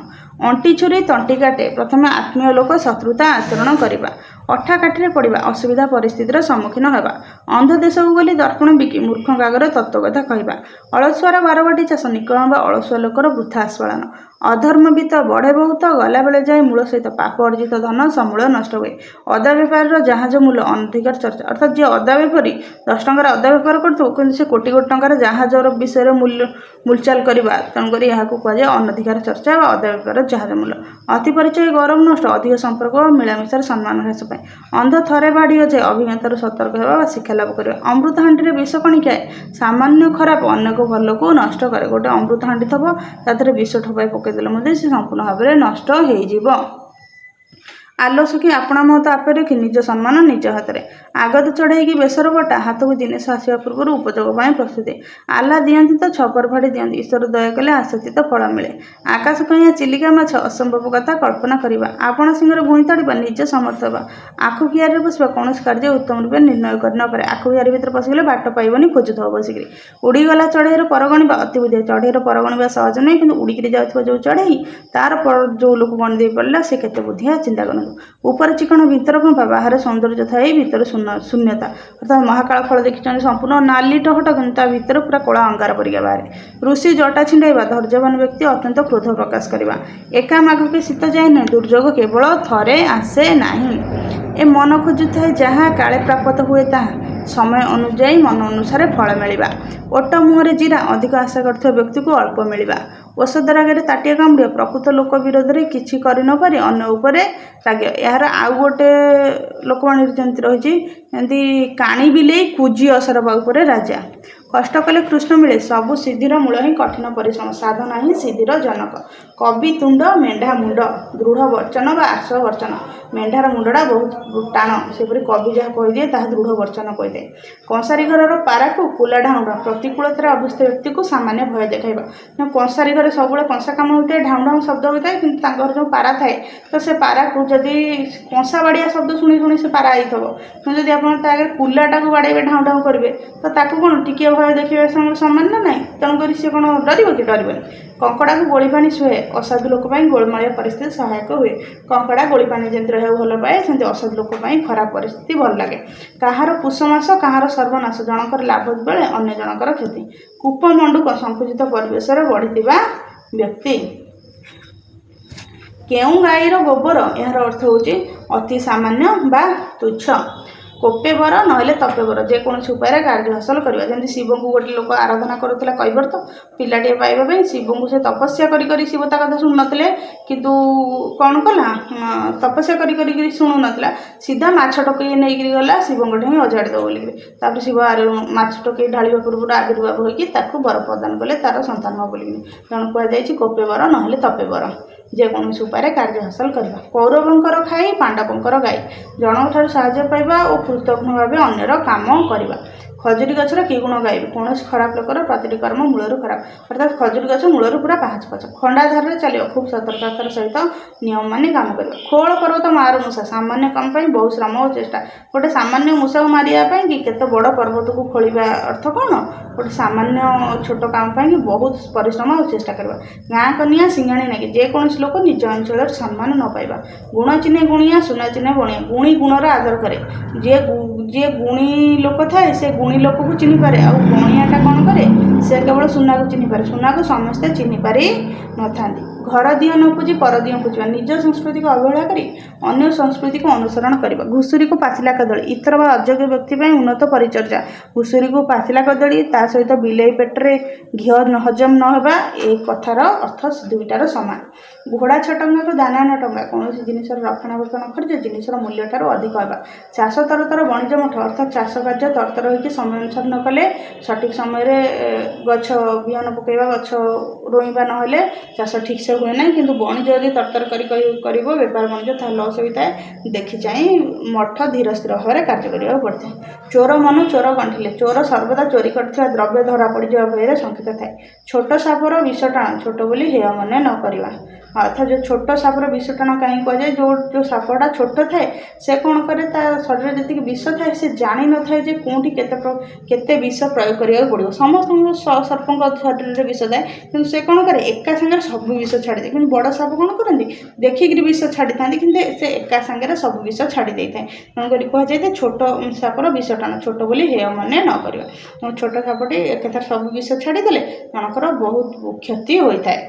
Speaker 1: ଅଣ୍ଟି ଛୁରୀ ତଣ୍ଟି କାଟେ, ପ୍ରଥମେ ଆତ୍ମୀୟ ଲୋକ ଶତ୍ରୁତା ଆଚରଣ କରିବା। ଅଠା କାଠିରେ ପଡ଼ିବା, ଅସୁବିଧା ପରିସ୍ଥିତିର ସମ୍ମୁଖୀନ ହେବା। ଅନ୍ଧ ଦେଶକୁ ଗଲି ଦର୍ପଣ ବିକି, ମୂର୍ଖଙ୍କ ଆଗରେ ତତ୍ତ୍ୱକଥା କହିବା। ଅଳସୁଆର ବାରବାଟୀ ଚାଷ, ନିକମ ବା ଅଳସୁଆ ଲୋକର ବୃଥା ଆସ୍ଫାଳନ। ଅଧର୍ମବିତ ବଢ଼େ ବହୁତ, ଗଲାବେଳେ ଯାଏ ମୂଳ ସହିତ ପାପ ଅର୍ଜିତ ଧନ ସମୂଳ ନଷ୍ଟ ହୁଏ। ଅଦା ବେପାରୀର ଜାହାଜ ମୂଲ, ଅନଧିକାର ଚର୍ଚ୍ଚା। ଅର୍ଥାତ୍ ଯିଏ ଅଦା ବେପାରୀ 10 ଟଙ୍କାର ଅଦା ବେପାର କରୁଥିବ, କିନ୍ତୁ ସେ କୋଟି କୋଟି ଟଙ୍କାର ଜାହାଜର ବିଷୟରେ ମୂଲଚାଲ କରିବା, ତେଣୁକରି ଏହାକୁ କୁହାଯାଏ ଅନଧିକାର ଚର୍ଚ୍ଚା ବା ଅଦା ବେପାର ଜାହାଜ ମୂଲ। ଅତି ପରିଚୟ ଗୌରବ ନଷ୍ଟ, ଅଧିକ ସମ୍ପର୍କ ଓ ମିଳାମିଶାର ସମ୍ମାନ ହ୍ରାସ ପାଇଁ। ଅନ୍ଧ ଥରେ ବାଡ଼ି ଅଯାଏ, ଅଭିଜ୍ଞତାରୁ ସତର୍କ ହେବା ବା ଶିକ୍ଷା ଲାଭ କରିବା। ଅମୃତ ହାଣ୍ଡିରେ ବିଷ କଣି ଖାଏ, ସାମାନ୍ୟ ଖରାପ ଅନେକ ଭଲକୁ ନଷ୍ଟ କରେ। ଗୋଟେ ଅମୃତ ହାଣ୍ଡି ଥିବ, ତା ଦେହରେ ବିଷ ଠୋପାଏ ପକାଇଦେଲେ ମଧ୍ୟ ସେ ସମ୍ପୂର୍ଣ୍ଣ ଭାବରେ ନଷ୍ଟ ହେଇଯିବ। ଆଲସ୍ୟ ଆପଣା ମହତ ଆପେ ରଖି, ନିଜ ସମ୍ମାନ ନିଜ ହାତରେ। ଆଗତ ଚଢ଼େଇକି ବେସର ବଟା, ହାତକୁ ଜିନିଷ ଆସିବା ପୂର୍ବରୁ ଉପଯୋଗ ପାଇଁ ପ୍ରସ୍ତୁତି। ଆଲ୍ଲା ଦିଅନ୍ତି ତ ଛପର ଫାଡ଼ି ଦିଅନ୍ତି, ଈଶ୍ୱର ଦୟା କଲେ ଆଶାତୀତ ଫଳ ମିଳେ। ଆକାଶ କଇଁଆ ଚିଲିକା ମାଛ, ଅସମ୍ଭବ କଥା କଳ୍ପନା କରିବା। ଆପଣ ସିଂହରେ ଭୁଇଁ ତଡ଼ିବା, ନିଜ ସମର୍ଥ ହେବା। ଆଖୁ କିଆରିରେ ବସିବା, କୌଣସି କାର୍ଯ୍ୟ ଉତ୍ତମ ରୂପେ ନିର୍ଣ୍ଣୟ କରି ନ ପାରେ। ଆଖୁ କିଆରି ଭିତରେ ପଶିଗଲେ ବାଟ ପାଇବନି, ଖୋଜୁଥିବ ବସିକିରି। ଉଡ଼ିଗଲା ଚଢ଼େଇର ପରଗଣିବା, ଅତି ବୁଦ୍ଧିଆ। ଚଢ଼େଇର ପରଗଣିବା ସହଜ ନୁହେଁ, କିନ୍ତୁ ଉଡ଼ିକିରି ଯାଉଥିବା ଯେଉଁ ଚଢ଼େଇ, ତାର ଯେଉଁ ଲୋକ ଗଣି ଦେଇ ପାରିଲା ସେ କେତେ ବୁଦ୍ଧିଆ, ଚିନ୍ତା କରନ୍ତୁ। ଉପରେ ଚିକଣ ଭିତର ଫମ୍ପା, ବାହାରେ ସୌନ୍ଦର୍ଯ୍ୟ ଥାଇ ଭିତରେ ଶୂନ୍ୟତା। ଅର୍ଥାତ୍ ମହାକାଳ ଫଳ ଦେଖିଛନ୍ତି ସମ୍ପୂର୍ଣ୍ଣ ନାଲି ଟହଟ, କିନ୍ତୁ ତା ଭିତରେ ପୁରା କଳା ଅଙ୍ଗାର ପରିକା ବାହାରେ। ଋଷି ଜଟା ଛିଣ୍ଡାଇବା, ଧୈର୍ଯ୍ୟବାନ ବ୍ୟକ୍ତି ଅତ୍ୟନ୍ତ କ୍ରୋଧ ପ୍ରକାଶ କରିବା। ଏକା ମାଘକେ ଶୀତ ଯାଏ ନାହିଁ, ଦୁର୍ଯୋଗ କେବଳ ଥରେ ଆସେ ନାହିଁ। ଏ ମନ ଖୋଜୁଥାଏ ଯାହା, କାଳେ ପ୍ରାପ୍ତ ହୁଏ ତାହା। ସମୟ ଅନୁଯାୟୀ ମନ ଅନୁସାରେ ଫଳ ମିଳିବା। ଓଟ ମୁହଁରେ ଜିରା, ଅଧିକ ଆଶା କରିଥିବା ବ୍ୟକ୍ତିକୁ ଅଳ୍ପ ମିଳିବା। ଔଷଧ ରାଗରେ ତାଟିଆ କାମୁଡ଼ିବା, ପ୍ରକୃତ ଲୋକ ବିରୋଧରେ କିଛି କରି ନ ପାରି ଅନ୍ୟ ଉପରେ ରାଗିବା। ଏହାର ଆଉ ଗୋଟେ ଲୋକବାଣୀରେ ଯେମିତି ରହିଛି, ଯେମିତି କାଣି ବିଲେଇ କୁଜି ଅସରପା ଉପରେ ରାଜା। କଷ୍ଟ କଲେ କୃଷ୍ଣ ମିଳେ, ସବୁ ସିଦ୍ଧିର ମୂଳ ହିଁ କଠିନ ପରିଶ୍ରମ, ସାଧନା ହିଁ ସିଦ୍ଧିର ଜନକ। କବି ତୁଣ୍ଡ, ମେଣ୍ଢା ମୁଣ୍ଡ, ଦୃଢ଼ ବଚନ ବା ଆସ ବଚନ। ମେଣ୍ଢାର ମୁଣ୍ଡଟା ବହୁତ ଟାଣ, ସେପରି କବି ଯାହା କହିଦିଏ ତାହା ଦୃଢ଼ ବଚନ କହିଦିଏ। କଂସାରୀ ଘରର ପାରାକୁ କୁଲା ଢାଉଁ ଢାଉଁ, ପ୍ରତିକୂଳତାରେ ଅଭ୍ୟସ୍ତ ବ୍ୟକ୍ତିକୁ ସାମାନ୍ୟ ଭୟ ଦେଖାଇବା। କଂସାରୀ ଘରେ ସବୁବେଳେ କଂସା କାମ ହୋଇଥାଏ, ଢାଉଁ ଢାଉଁ ଶବ୍ଦ ହୋଇଥାଏ, କିନ୍ତୁ ତାଙ୍କର ଯେଉଁ ପାରା ଥାଏ, ତ ସେ ପାରାକୁ ଯଦି କଂସା ବାଡ଼ିଆ ଶବ୍ଦ ଶୁଣି ଶୁଣି ସେ ପାରା ହେଇଥିବ, କିନ୍ତୁ ଯଦି ଆପଣ ତା ଆଗରେ କୁଲାଟାକୁ ବାଡ଼େଇବେ, ଢାଉଁ ଢାଉଁ କରିବେ, ତ ତାକୁ କ'ଣ ଟିକିଏ ଭୟ ଦେଖିବା ସଙ୍ଗେ ସମାନ ନା ନାହିଁ? ତେଣୁକରି ସେ କ'ଣ ଡରିବ କି? ଡରିବନି। କଙ୍କଡ଼ାକୁ ଗୋଳି ପାଣି ସୁହାଏ, ଅସାଧୁ ଲୋକ ପାଇଁ ଗୋଳମାଳିଆ ପରିସ୍ଥିତି ସହାୟକ ହୁଏ। କଙ୍କଡ଼ା ଗୋଳି ପାଣି ଯେମିତି ରହିବାକୁ ଭଲ ପାଏ, ସେମିତି ଅସାଧୁ ଲୋକ ପାଇଁ ଖରାପ ପରିସ୍ଥିତି ଭଲ ଲାଗେ। କାହାର ପୁଷ ମାସ, କାହାର ସର୍ବନାଶ, ଜଣଙ୍କର ଲାଭ ବେଳେ ଅନ୍ୟ ଜଣଙ୍କର କ୍ଷତି। କୂପ ମଣ୍ଡୁକ, ସଂକୁଚିତ ପରିବେଶରେ ବଢ଼ିଥିବା ବ୍ୟକ୍ତି। କେଉଁ ଗାଈର ଗୋବର, ଏହାର ଅର୍ଥ ହେଉଛି ଅତି ସାମାନ୍ୟ ବା ତୁଚ୍ଛ। କୋପେ ବର ନହେଲେ ତପେ ବର, ଯେକୌଣସି ଉପାୟରେ କାର୍ଯ୍ୟ ହାସଲ କରିବା। ଯେମିତି ଶିବଙ୍କୁ ଗୋଟେ ଲୋକ ଆରାଧନା କରୁଥିଲା କୈବର୍ତ୍ତ ପିଲାଟିଏ ପାଇବା ପାଇଁ, ଶିବଙ୍କୁ ସେ ତପସ୍ୟା କରି କରି ଶିବ ତା କଥା ଶୁଣୁନଥିଲେ, କିନ୍ତୁ କ'ଣ କଲା ତପସ୍ୟା କରି କରିକି ଶୁଣୁନଥିଲା, ସିଧା ମାଛ ଟୋକେଇ ନେଇକିରି ଗଲା ଶିବଙ୍କ ଠେଇଁ ଅଜାଡ଼ି ଦେବ ବୋଲିକିରି। ତାପରେ ଶିବ ମାଛ ଟୋକେଇ ଢାଳିବା ପୂର୍ବରୁ ଆବିର୍ଭାବ ହୋଇକି ତାକୁ ବର ପ୍ରଦାନ କଲେ ତାର ସନ୍ତାନ ହେବ ବୋଲିକିରି। ତେଣୁ କୁହାଯାଇଛି କୋପେ ବର ନହେଲେ ତପେ ବର, ଯେକୌଣସି ଉପାୟରେ କାର୍ଯ୍ୟ ହାସଲ କରିବା। କୌରବଙ୍କର ଖାଇ ପାଣ୍ଡବଙ୍କର ଗାଇ, ଜଣଙ୍କ ଠାରୁ ସାହାଯ୍ୟ ପାଇବା ଓ କୃତଜ୍ଞ ଭାବେ ଅନ୍ୟର କାମ କରିବା। ଖଜୁରୀ ଗଛର କି ଗୁଣ ଗାଇବେ, କୌଣସି ଖରାପ ଲୋକର ପ୍ରତିଟି କର୍ମ ମୂଳରୁ ଖରାପ। ଅର୍ଥାତ୍ ଖଜୁରୀ ଗଛ ମୂଳରୁ ପୁରା ପାହାଚ ପାଚ, ଖଣ୍ଡା ଧାରରେ ଚାଲିବ, ଖୁବ୍ ସତର୍କତାର ସହିତ ନିୟମ ମାନି କାମ କରିବ। ଖୋଳ ପର୍ବତ ମାରୁ ମୂଷା, ସାମାନ୍ୟ କାମ ପାଇଁ ବହୁ ଶ୍ରମ ଓ ଚେଷ୍ଟା। ଗୋଟେ ସାମାନ୍ୟ ମୂଷାକୁ ମାରିବା ପାଇଁ କି କେତେ ବଡ଼ ପର୍ବତକୁ ଖୋଳିବା ଅର୍ଥ କ'ଣ? ଗୋଟେ ସାମାନ୍ୟ ଛୋଟ କାମ ପାଇଁ କି ବହୁତ ପରିଶ୍ରମ ଆଉ ଚେଷ୍ଟା କରିବା। ଗାଁ କନିଆ ସିଙ୍ଗାଣି ନାଗି, ଯେକୌଣସି ଲୋକ ନିଜ ଅଞ୍ଚଳରେ ସମ୍ମାନ ନ ପାଇବା। ଗୁଣ ଚିହ୍ନେ ଗୁଣିଆ, ସୁନା ଚିହ୍ନେ ବଣିଆ, ଗୁଣି ଗୁଣର ଆଦର କରେ। ଯିଏ ଗୁଣୀ ଲୋକ ଥାଏ ସେ ଗୁଣୀ ଲୋକକୁ ଚିହ୍ନିପାରେ, ଆଉ ବଣିଆଟା କ'ଣ କରେ? ସେ କେବଳ ସୁନାକୁ ଚିହ୍ନିପାରେ, ସୁନାକୁ ସମସ୍ତେ ଚିହ୍ନିପାରି ନଥାନ୍ତି। ଘର ଦିଅ ନ ପୂଜି ପର ଦିଅ ପୂଜିବା, ନିଜ ସଂସ୍କୃତିକୁ ଅବହେଳା କରି ଅନ୍ୟ ସଂସ୍କୃତିକୁ ଅନୁସରଣ କରିବା। ଘୁଷୁରୀକୁ ପାଚିଲା କଦଳୀ, ଇତର ବା ଅଯୋଗ୍ୟ ବ୍ୟକ୍ତି ପାଇଁ ଉନ୍ନତ ପରିଚର୍ଯା। ଘୁଷୁରୀକୁ ପାଚିଲା କଦଳୀ, ତା ସହିତ ବିଲେଇ ପେଟରେ ଘିଅ ହଜମ ନ ହେବା, ଏ କଥାର ଅର୍ଥ ଦୁଇଟାର ସମାନ। ଘୋଡ଼ା 6 ଟଙ୍କାକୁ ଦାନା 9 ଟଙ୍କା, କୌଣସି ଜିନିଷର ରକ୍ଷଣାବେକ୍ଷଣ ଖର୍ଚ୍ଚ ଜିନିଷର ମୂଲ୍ୟଠାରୁ ଅଧିକ ହେବା। ଚାଷ ତରତର ବଣିଜ ମଠ, ଅର୍ଥାତ୍ ଚାଷ କାର୍ଯ୍ୟ ତରତର ହୋଇକି ସମୟ ଅନୁସାରେ ନ କଲେ, ସଠିକ୍ ସମୟରେ ଗଛ ବିହନ ପକାଇବା, ଗଛ ରୋଇବା ନହେଲେ ଚାଷ ଠିକ୍ସେ ହୁଏ ନାହିଁ। କିନ୍ତୁ ବଣିଜ ଯଦି ତରତର କରିବ, ବେପାର ବାଣିଜ୍ୟ ତାହା ଲସ୍ ହୋଇଥାଏ। ଦେଖି ଚାହିଁ ମଠ ଧୀର ସ୍ଥିର ଭାବରେ କାର୍ଯ୍ୟ କରିବାକୁ ପଡ଼ିଥାଏ। ଚୋର ମନ ଚୋର ଗଣ୍ଠିଲେ, ଚୋର ସର୍ବଦା ଚୋରି କରିଥିବା ଦ୍ରବ୍ୟ ଧରା ପଡ଼ିଯିବା ଭୟରେ ଶଙ୍କିତ ଥାଏ। ଛୋଟ ସାପର ବିଷ ଟାଣ, ଛୋଟ ବୋଲି ହେୟ ମନେ ନ କରିବା। ଅର୍ଥାତ୍ ଯେଉଁ ଛୋଟ ସାପର ବିଷ ଟାଣ କାହିଁକି କୁହାଯାଏ? ଯେଉଁ ସାପଟା ଛୋଟ ଥାଏ ସେ କ'ଣ କରେ, ତା ଶରୀରରେ ଯେତିକି ବିଷ ଥାଏ ସେ ଜାଣିନଥାଏ ଯେ କେଉଁଠି କେତେ ବିଷ ପ୍ରୟୋଗ କରିବାକୁ ପଡ଼ିବ। ସମସ୍ତଙ୍କୁ ସର୍ପଙ୍କ ଶରୀରରେ ବିଷ ଥାଏ, କିନ୍ତୁ ସେ କ'ଣ କରେ, ଏକା ସାଙ୍ଗରେ ସବୁ ବିଷ ଛାଡ଼ିଦିଏ। କିନ୍ତୁ ବଡ଼ ସାପ କ'ଣ କରନ୍ତି, ଦେଖିକିରି ବିଷ ଛାଡ଼ିଥାନ୍ତି, କିନ୍ତୁ ସେ ଏକା ସାଙ୍ଗରେ ସବୁ ବିଷ ଛାଡ଼ି ଦେଇଥାଏ। ତେଣୁକରି କୁହାଯାଇଥାଏ ଛୋଟ ସାପର ବିଷ ଟାଣ, ଛୋଟ ବୋଲି ହେୟ ମନେ ନ କରିବା। ଛୋଟ ସାପଟି ଏକାଥରେ ସବୁ ବିଷ ଛାଡ଼ିଦେଲେ ଜଣଙ୍କର ବହୁତ କ୍ଷତି ହୋଇଥାଏ।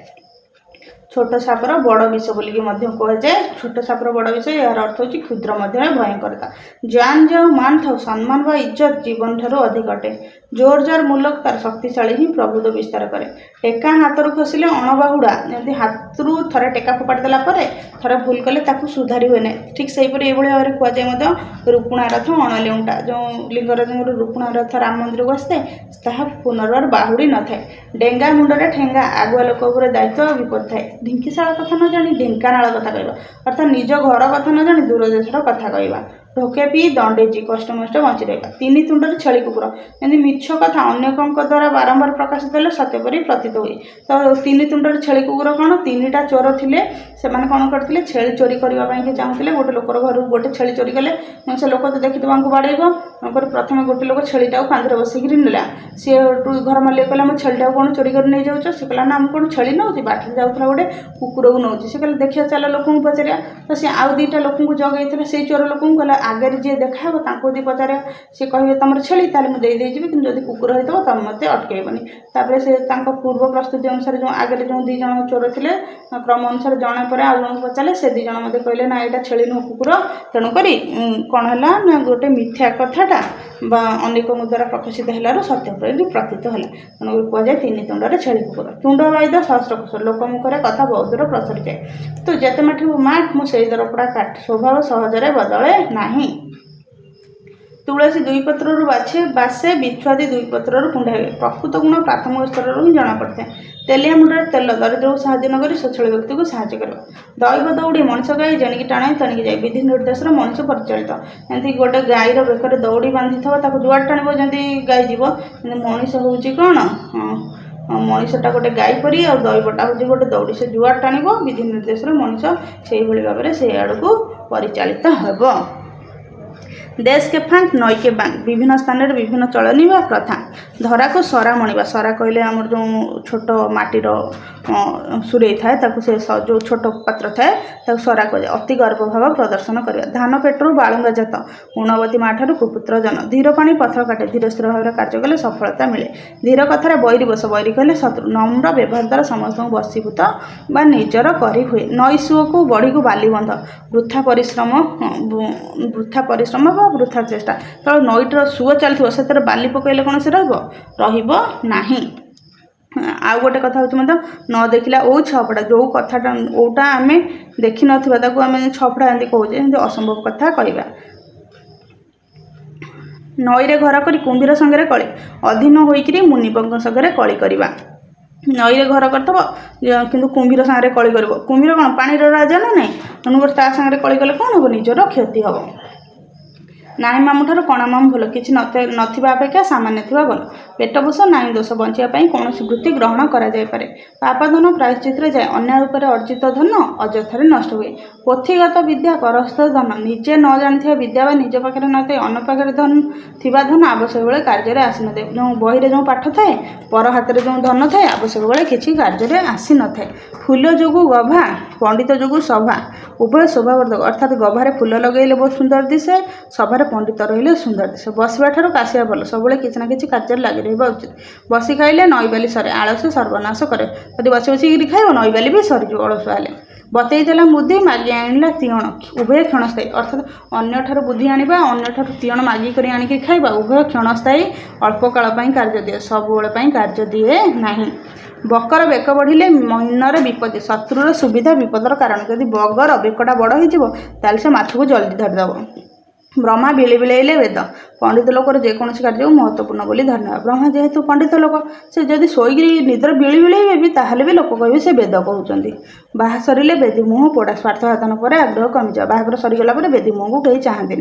Speaker 1: ଛୋଟ ସାପର ବଡ଼ ବିଷ ବୋଲିକି ମଧ୍ୟ କୁହାଯାଏ। ଛୋଟ ସାପର ବଡ଼ ବିଷ, ଏହାର ଅର୍ଥ ହେଉଛି କ୍ଷୁଦ୍ର ମଧ୍ୟରେ ଭୟଙ୍କରତା। ଜାନ୍ ଯାଉ ମାନ ଥାଉ, ସମ୍ମାନ ବା ଇଜ୍ଜତ ଜୀବନ ଠାରୁ ଅଧିକ ଅଟେ। ଜୋର ଯାର ମୁଲକ, ତାର ଶକ୍ତିଶାଳୀ ହିଁ ପ୍ରଭୁତ୍ୱ ବିସ୍ତାର କରେ। ଟେକା ହାତରୁ ଖସିଲେ ଅଣବାହୁଡ଼ା, ଯେମିତି ହାତରୁ ଥରେ ଟେକା ଫୋପାଡ଼ି ଦେଲା ପରେ ଥରେ ଭୁଲ କଲେ ତାକୁ ସୁଧାରି ହୁଏ ନାହିଁ, ଠିକ୍ ସେହିପରି ଏଇଭଳି ଭାବରେ କୁହାଯାଏ ମଧ୍ୟ ରୁକୁଣା ରଥ ଅଣଲେଉଟା। ଯେଉଁ ଲିଙ୍ଗରାଜଙ୍କର ରୁକୁଣା ରଥ ରାମ ମନ୍ଦିରକୁ ଆସିଥାଏ ତାହା ପୁନର୍ବାର ବାହୁଡ଼ି ନଥାଏ। ଡେଙ୍ଗା ମୁଣ୍ଡରେ ଠେଙ୍ଗା, ଆଗୁଆ ଲୋକ ଉପରେ ଦାୟିତ୍ୱ ଆଉ ବିପଦ ଥାଏ। ଢିଙ୍କିଶାଳ କଥା ନ ଜାଣି ଢେଙ୍କାନାଳ କଥା କହିବା, ଅର୍ଥାତ୍ ନିଜ ଘର କଥା ନ ଜାଣି ଦୂର ଦେଶର କଥା କହିବା। ଢୋକେ ପିଇ ଦଣ୍ଡେଇଛି, କଷ୍ଟମଷ୍ଟ ବଞ୍ଚି ରହିବା। 3 ତୁଣ୍ଡରେ ଛେଳି କୁକୁର, ଯେମିତି ମିଛ କଥା ଅନ୍ୟଙ୍କ ଦ୍ୱାରା ବାରମ୍ବାର ପ୍ରକାଶିତ ହେଲେ ସତ୍ୟ ପରି ପ୍ରତୀତ ହୁଏ। ତ 3 ତୁଣ୍ଡରେ ଛେଳି କୁକୁର କ'ଣ, 3ଟା ଚୋର ଥିଲେ, ସେମାନେ କ'ଣ କରିଥିଲେ, ଛେଳି ଚୋରି କରିବା ପାଇଁ ଚାହୁଁଥିଲେ। ଗୋଟେ ଲୋକର ଘରକୁ ଗୋଟେ ଛେଳି ଚୋରି କଲେ, ସେ ଲୋକ ତ ଦେଖିଥିବ ତାଙ୍କୁ ବାଡ଼େଇବ। ତେଣୁକରି ପ୍ରଥମେ ଗୋଟେ ଲୋକ ଛେଳିଟାକୁ କାନ୍ଧରେ ବସିକିରି ନେଲା। ସିଏ ଘର ମାଲିକ କହିଲା, ମୋ ଛେଳିଟାକୁ କ'ଣ ଚୋରି କରି ନେଇଯାଉଛ? ସେ କହିଲା, ନା ମୁଁ କ'ଣ ଛେଳି ନେଉଛି, ବାଟରେ ଯାଉଥିଲା ଗୋଟେ କୁକୁରକୁ ନେଉଛି। ସେ କହିଲା, ଦେଖିବା ଚାଲ ଲୋକଙ୍କୁ ପଚାରିବା। ତ ସେ ଆଉ 2ଟା ଲୋକଙ୍କୁ ଜଗେଇଥିଲେ, ସେଇ ଚୋର ଲୋକଙ୍କୁ କହିଲା, ଆଗରେ ଯିଏ ଦେଖାହେବ ତାଙ୍କୁ ଯଦି ପଚାରିବା, ସେ କହିବେ ତମର ଛେଳି, ତାହେଲେ ମୁଁ ଦେଇଯିବି, କିନ୍ତୁ ଯଦି କୁକୁର ହେଇଥିବ ତମେ ମୋତେ ଅଟକେଇବନି। ତାପରେ ସେ ତାଙ୍କ ପୂର୍ବ ପ୍ରସ୍ତୁତି ଅନୁସାରେ ଯେଉଁ ଆଗରେ ଯେଉଁ 2 ଜଣ ଚୋର ଥିଲେ, କ୍ରମ ଅନୁସାରେ ଜଣେ ପରେ ଆଉ ଜଣଙ୍କୁ ପଚାରିଲେ, ସେ 2 ଜଣ ମୋତେ କହିଲେ, ନା ଏଇଟା ଛେଳି ନୁହଁ କୁକୁର। ତେଣୁକରି କ'ଣ ହେଲା ନା, ଗୋଟେ ମିଥ୍ୟା କଥାଟା ବା ଅନେକଙ୍କ ଦ୍ୱାରା ପ୍ରକାଶିତ ହେଲାରୁ ସତ୍ୟ ପରି ପ୍ରତୀତ ହେଲା। ତେଣୁକରି କୁହାଯାଏ 3 ତୁଣ୍ଡରେ ଛେଳି କୁକୁର। ତୁଣ୍ଡ ବାଇଦ ସହସ୍ର କୋଶ, ଲୋକ ମୁଖରେ କଥା ବହୁତ ଦୂର ପ୍ରସରିଯାଏ। ତୁ ଯେତେ ମାଠିବୁ ମାଠ, ମୁଁ ସେଇ ଦରପୋଡ଼ା କାଠ, ସ୍ୱଭାବ ସହଜରେ ବଦଳେ ନାହିଁ। ତୁଳସୀ 2 ପତ୍ରରୁ ବାସେ, ବିଛୁଆତି 2 ପତ୍ରରୁ କୁଣ୍ଡା ହୁଏ। ପ୍ରକୃତ ଗୁଣ ପ୍ରାଥମିକ ସ୍ତରରୁ ହିଁ ଜଣାପଡ଼ିଥାଏ। ତେଲିଆ ମୁଣ୍ଡରେ ତେଲ, ଦରିଦ୍ରକୁ ସାହାଯ୍ୟ ନ କରି ସ୍ୱଚ୍ଛଳ ବ୍ୟକ୍ତିକୁ ସାହାଯ୍ୟ କରିବ। ଦୈବ ଦୌଡ଼ି ମଣିଷ ଗାଈ, ଜେଣିକି ଟାଣେ ତେଣିକି ଯାଏ, ବିଧି ନିର୍ଦ୍ଦେଶରେ ମଣିଷ ପରିଚାଳିତ। ଯେମିତି ଗୋଟେ ଗାଈର ବେକରେ ଦୌଡ଼ି ବାନ୍ଧିଥିବ, ତାକୁ ଯୁଆଡ଼େ ଟାଣିବ ଯେମିତି ଗାଈ ଯିବ, କିନ୍ତୁ ମଣିଷ ହେଉଛି କ'ଣ, ମଣିଷଟା ଗୋଟେ ଗାଈ ପରି, ଆଉ ଦୈବଟା ହେଉଛି ଗୋଟେ ଦୌଡ଼ି, ସେ ଯୁଆଡ଼େ ଟାଣିବ ବିଧି ନିର୍ଦ୍ଦେଶରେ ମଣିଷ ସେଇଭଳି ଭାବରେ ସେଇ ଆଡ଼କୁ ପରିଚାଳିତ ହେବ। ଦେଶ କେ ଫାଙ୍କ ନଈ କେ ବାଙ୍କ, ବିଭିନ୍ନ ସ୍ଥାନରେ ବିଭିନ୍ନ ଚଳନି ବା ପ୍ରଥା। धरा को सरा मणिबा सरा कहले आमर जो छोट माटीर सुरे थाए ताकू से जो छोट पात्र थाए ताकू सरा कहे अति गर्व भाव प्रदर्शन करवा धान पेटरू बालुंगा जात गुणवती माँ ठारू कुपुत्र जन धीर पानी पथर काटे धीर स्थिर भाव कार्य कले सफलता मिले धीर कथार बैरी बस बैरी कहले शत्रु नम्र व्यवहार द्वारा समस्त बसीभूत बा निजर करी हुए नई सुओ को बढ़ी को बाली बंध वृथा परिश्रम बा वृथा चेष्टा तो नईटर सुओ चलती से बाली पकईले कौन से रही आउ गोटे कथा हूँ न देखला ओ छपड़ा जो कथाटा ओटा आम देखी नाकू आम छपड़ा एमती कहे असंभव कथा कहवा नईरे घर करी कुंभीर संगे कली अधीन होकर मुनिप संगे कली करवा नईरे घर करथब कि कुंभीर सागर कली कर कुंभीर कौन पानी राजा ना ना तेणुक ता सागर कली कले कौन हम निजर क्षति हम नाई मामू ठार कणा मामू भल किसी नथिबा अपेक्षा सामान्य थिबा भल पेट पोष नाई दोष बचाई कौन वृत्ति ग्रहण कराइपे पापधन प्रायश्चित जाए अन्य रूप से अर्जित धन अजथारे नष्ट हुए पोथीगत विद्या परस्थ धन निजे न जानी विद्या निज पाखे न थे अन्न पाखे धन थिबा धन आवश्यक बेले कार्य आसी न जो बही जो पाठ थाए पर हाथ में जो धन थाए आवश्यक बेले किसी कार्य आसी न थाए फूल जो गभा पंडित जो सभा उभय शोभावर्धक अर्थात गभारे फूल लगेले बहुत सुंदर दिशे सभार पंडित रही सुंदर दिशे बसवा ठार काशिया भल सब किसी ना कि कार्य लगी रहा उचित बसी खाइले नईबाली सरे आलस्य सर्वनाश करे यदि बसी बसिक खाइब नईबाली भी सरीज अलसुआ हेले बतईदेला बुद्धि मागी आणला तीण उभय क्षणस्थायी अर्थात अन्य ठार बुद्धि आनिबा अन्य ठार तीण मागिक आनिक खाइबा उभय क्षणस्थायी अल्प काल कार्य दिए सबुबले कार्य दिए नहीं बकर बेक बढ़िले महीनर विपत्ति शत्रुर सुविधा विपदर कारण जदि बगर बेकटा बड़ हो से माछ को जल्दी धरिदेव ब्रह्मा बिली बिलैले वेद पंडित लोकर जेकोसी कार्य महत्वपूर्ण बोली धन्यवाद ब्रह्मा जेहेतु पंडित लोक से जदि शोक निद्र बिली बिलैबे भी ताहले भी लोक कहे से वेद कहते बाहा सरिले बेदी मुह पोड़ा स्वार्थ साधन पर आग्रह कमिजा बाहागर सरीगला बेदी मुह को कहीं चाहती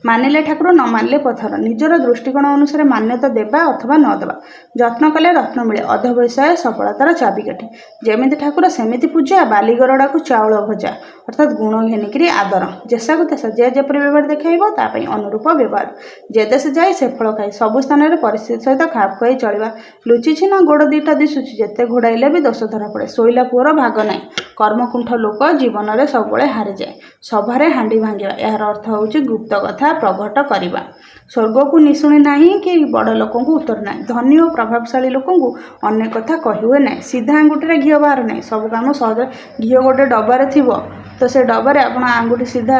Speaker 1: मानिले ठाकुर न मानिले पथर निजर दृष्टिकोण अनुसार मान्यता देवा अथवा न देवा जत्न कले रत्न मिले अधवैषय सफलतार चाबिकाठी जमीती ठाकुर सेमिति पूजा बालीगरड़ा को चाउल भजा अर्थात गुण घेनिकी आदर जेसा को तेसा जे जेपरी व्यवहार देखा तापाई अनुरूप व्यवहार जे देश जाए से फल खाए सबु स्थान में परिस्थिति सहित खाप खुआई चलवा लुचिछि ना गोड़ दीटा दिशुची जेते घोड़ाइले भी दोष धरा पड़े शोला पुअर भाग ना कर्मकुंठ लोक जीवन में सब हारी जाए सभारे हांडी भांगा यार अर्थ हूँ गुप्त कथा प्रकट करवा स्वर्ग को निशुणी ना कि बड़ लोक उत्तर ना धनी और प्रभावशाली लोक अनेक कथा कहुए ना सीधा आंगुठी घी बाहर ना सब कम सहज घी गोटे डबारे थी तो से डबारे आप आंगुठी सीधा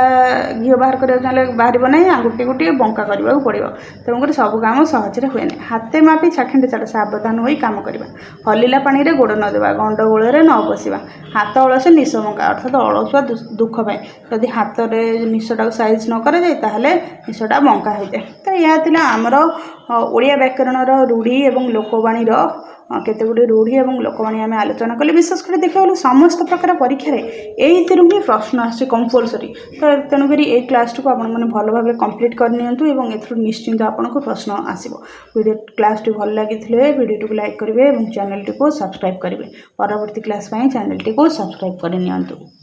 Speaker 1: घी बाहर करने बाहर ना आंगुठी गोटे बंका करने पड़ो तेणुक सब कम सहजरे हुए ना हाथे मापी चाखिंडे चाट सावधान हो कम करवा हलिला पानी रे गोड़ न देवा गंडगोल न बसवा हाथ अलस निश बंका अर्थात अलसुआ दुख पाए जदि हाथ में निशटा साइज न कराए निशटा बंका हो जाए तो यह आमर ओडिया व्याकरणर रूढ़ी एवं लोकवाणी केते गुडी रूढ़ी और लोकवाणी आम आलोचना कले विशेषकर देखा गले समस्त प्रकार परीक्षा यही ही प्रश्न आसे कंपलसरी तो तेणुक ये क्लास को आप भल भाव कंप्लीट करनी ए निश्चिंत आपको प्रश्न आसो वीडियो क्लास टी भल लगी वीडियो को लाइक करेंगे और चैनल टी को सब्सक्राइब करेंगे परवर्ती क्लास चैनल टी को सब्सक्राइब करनी।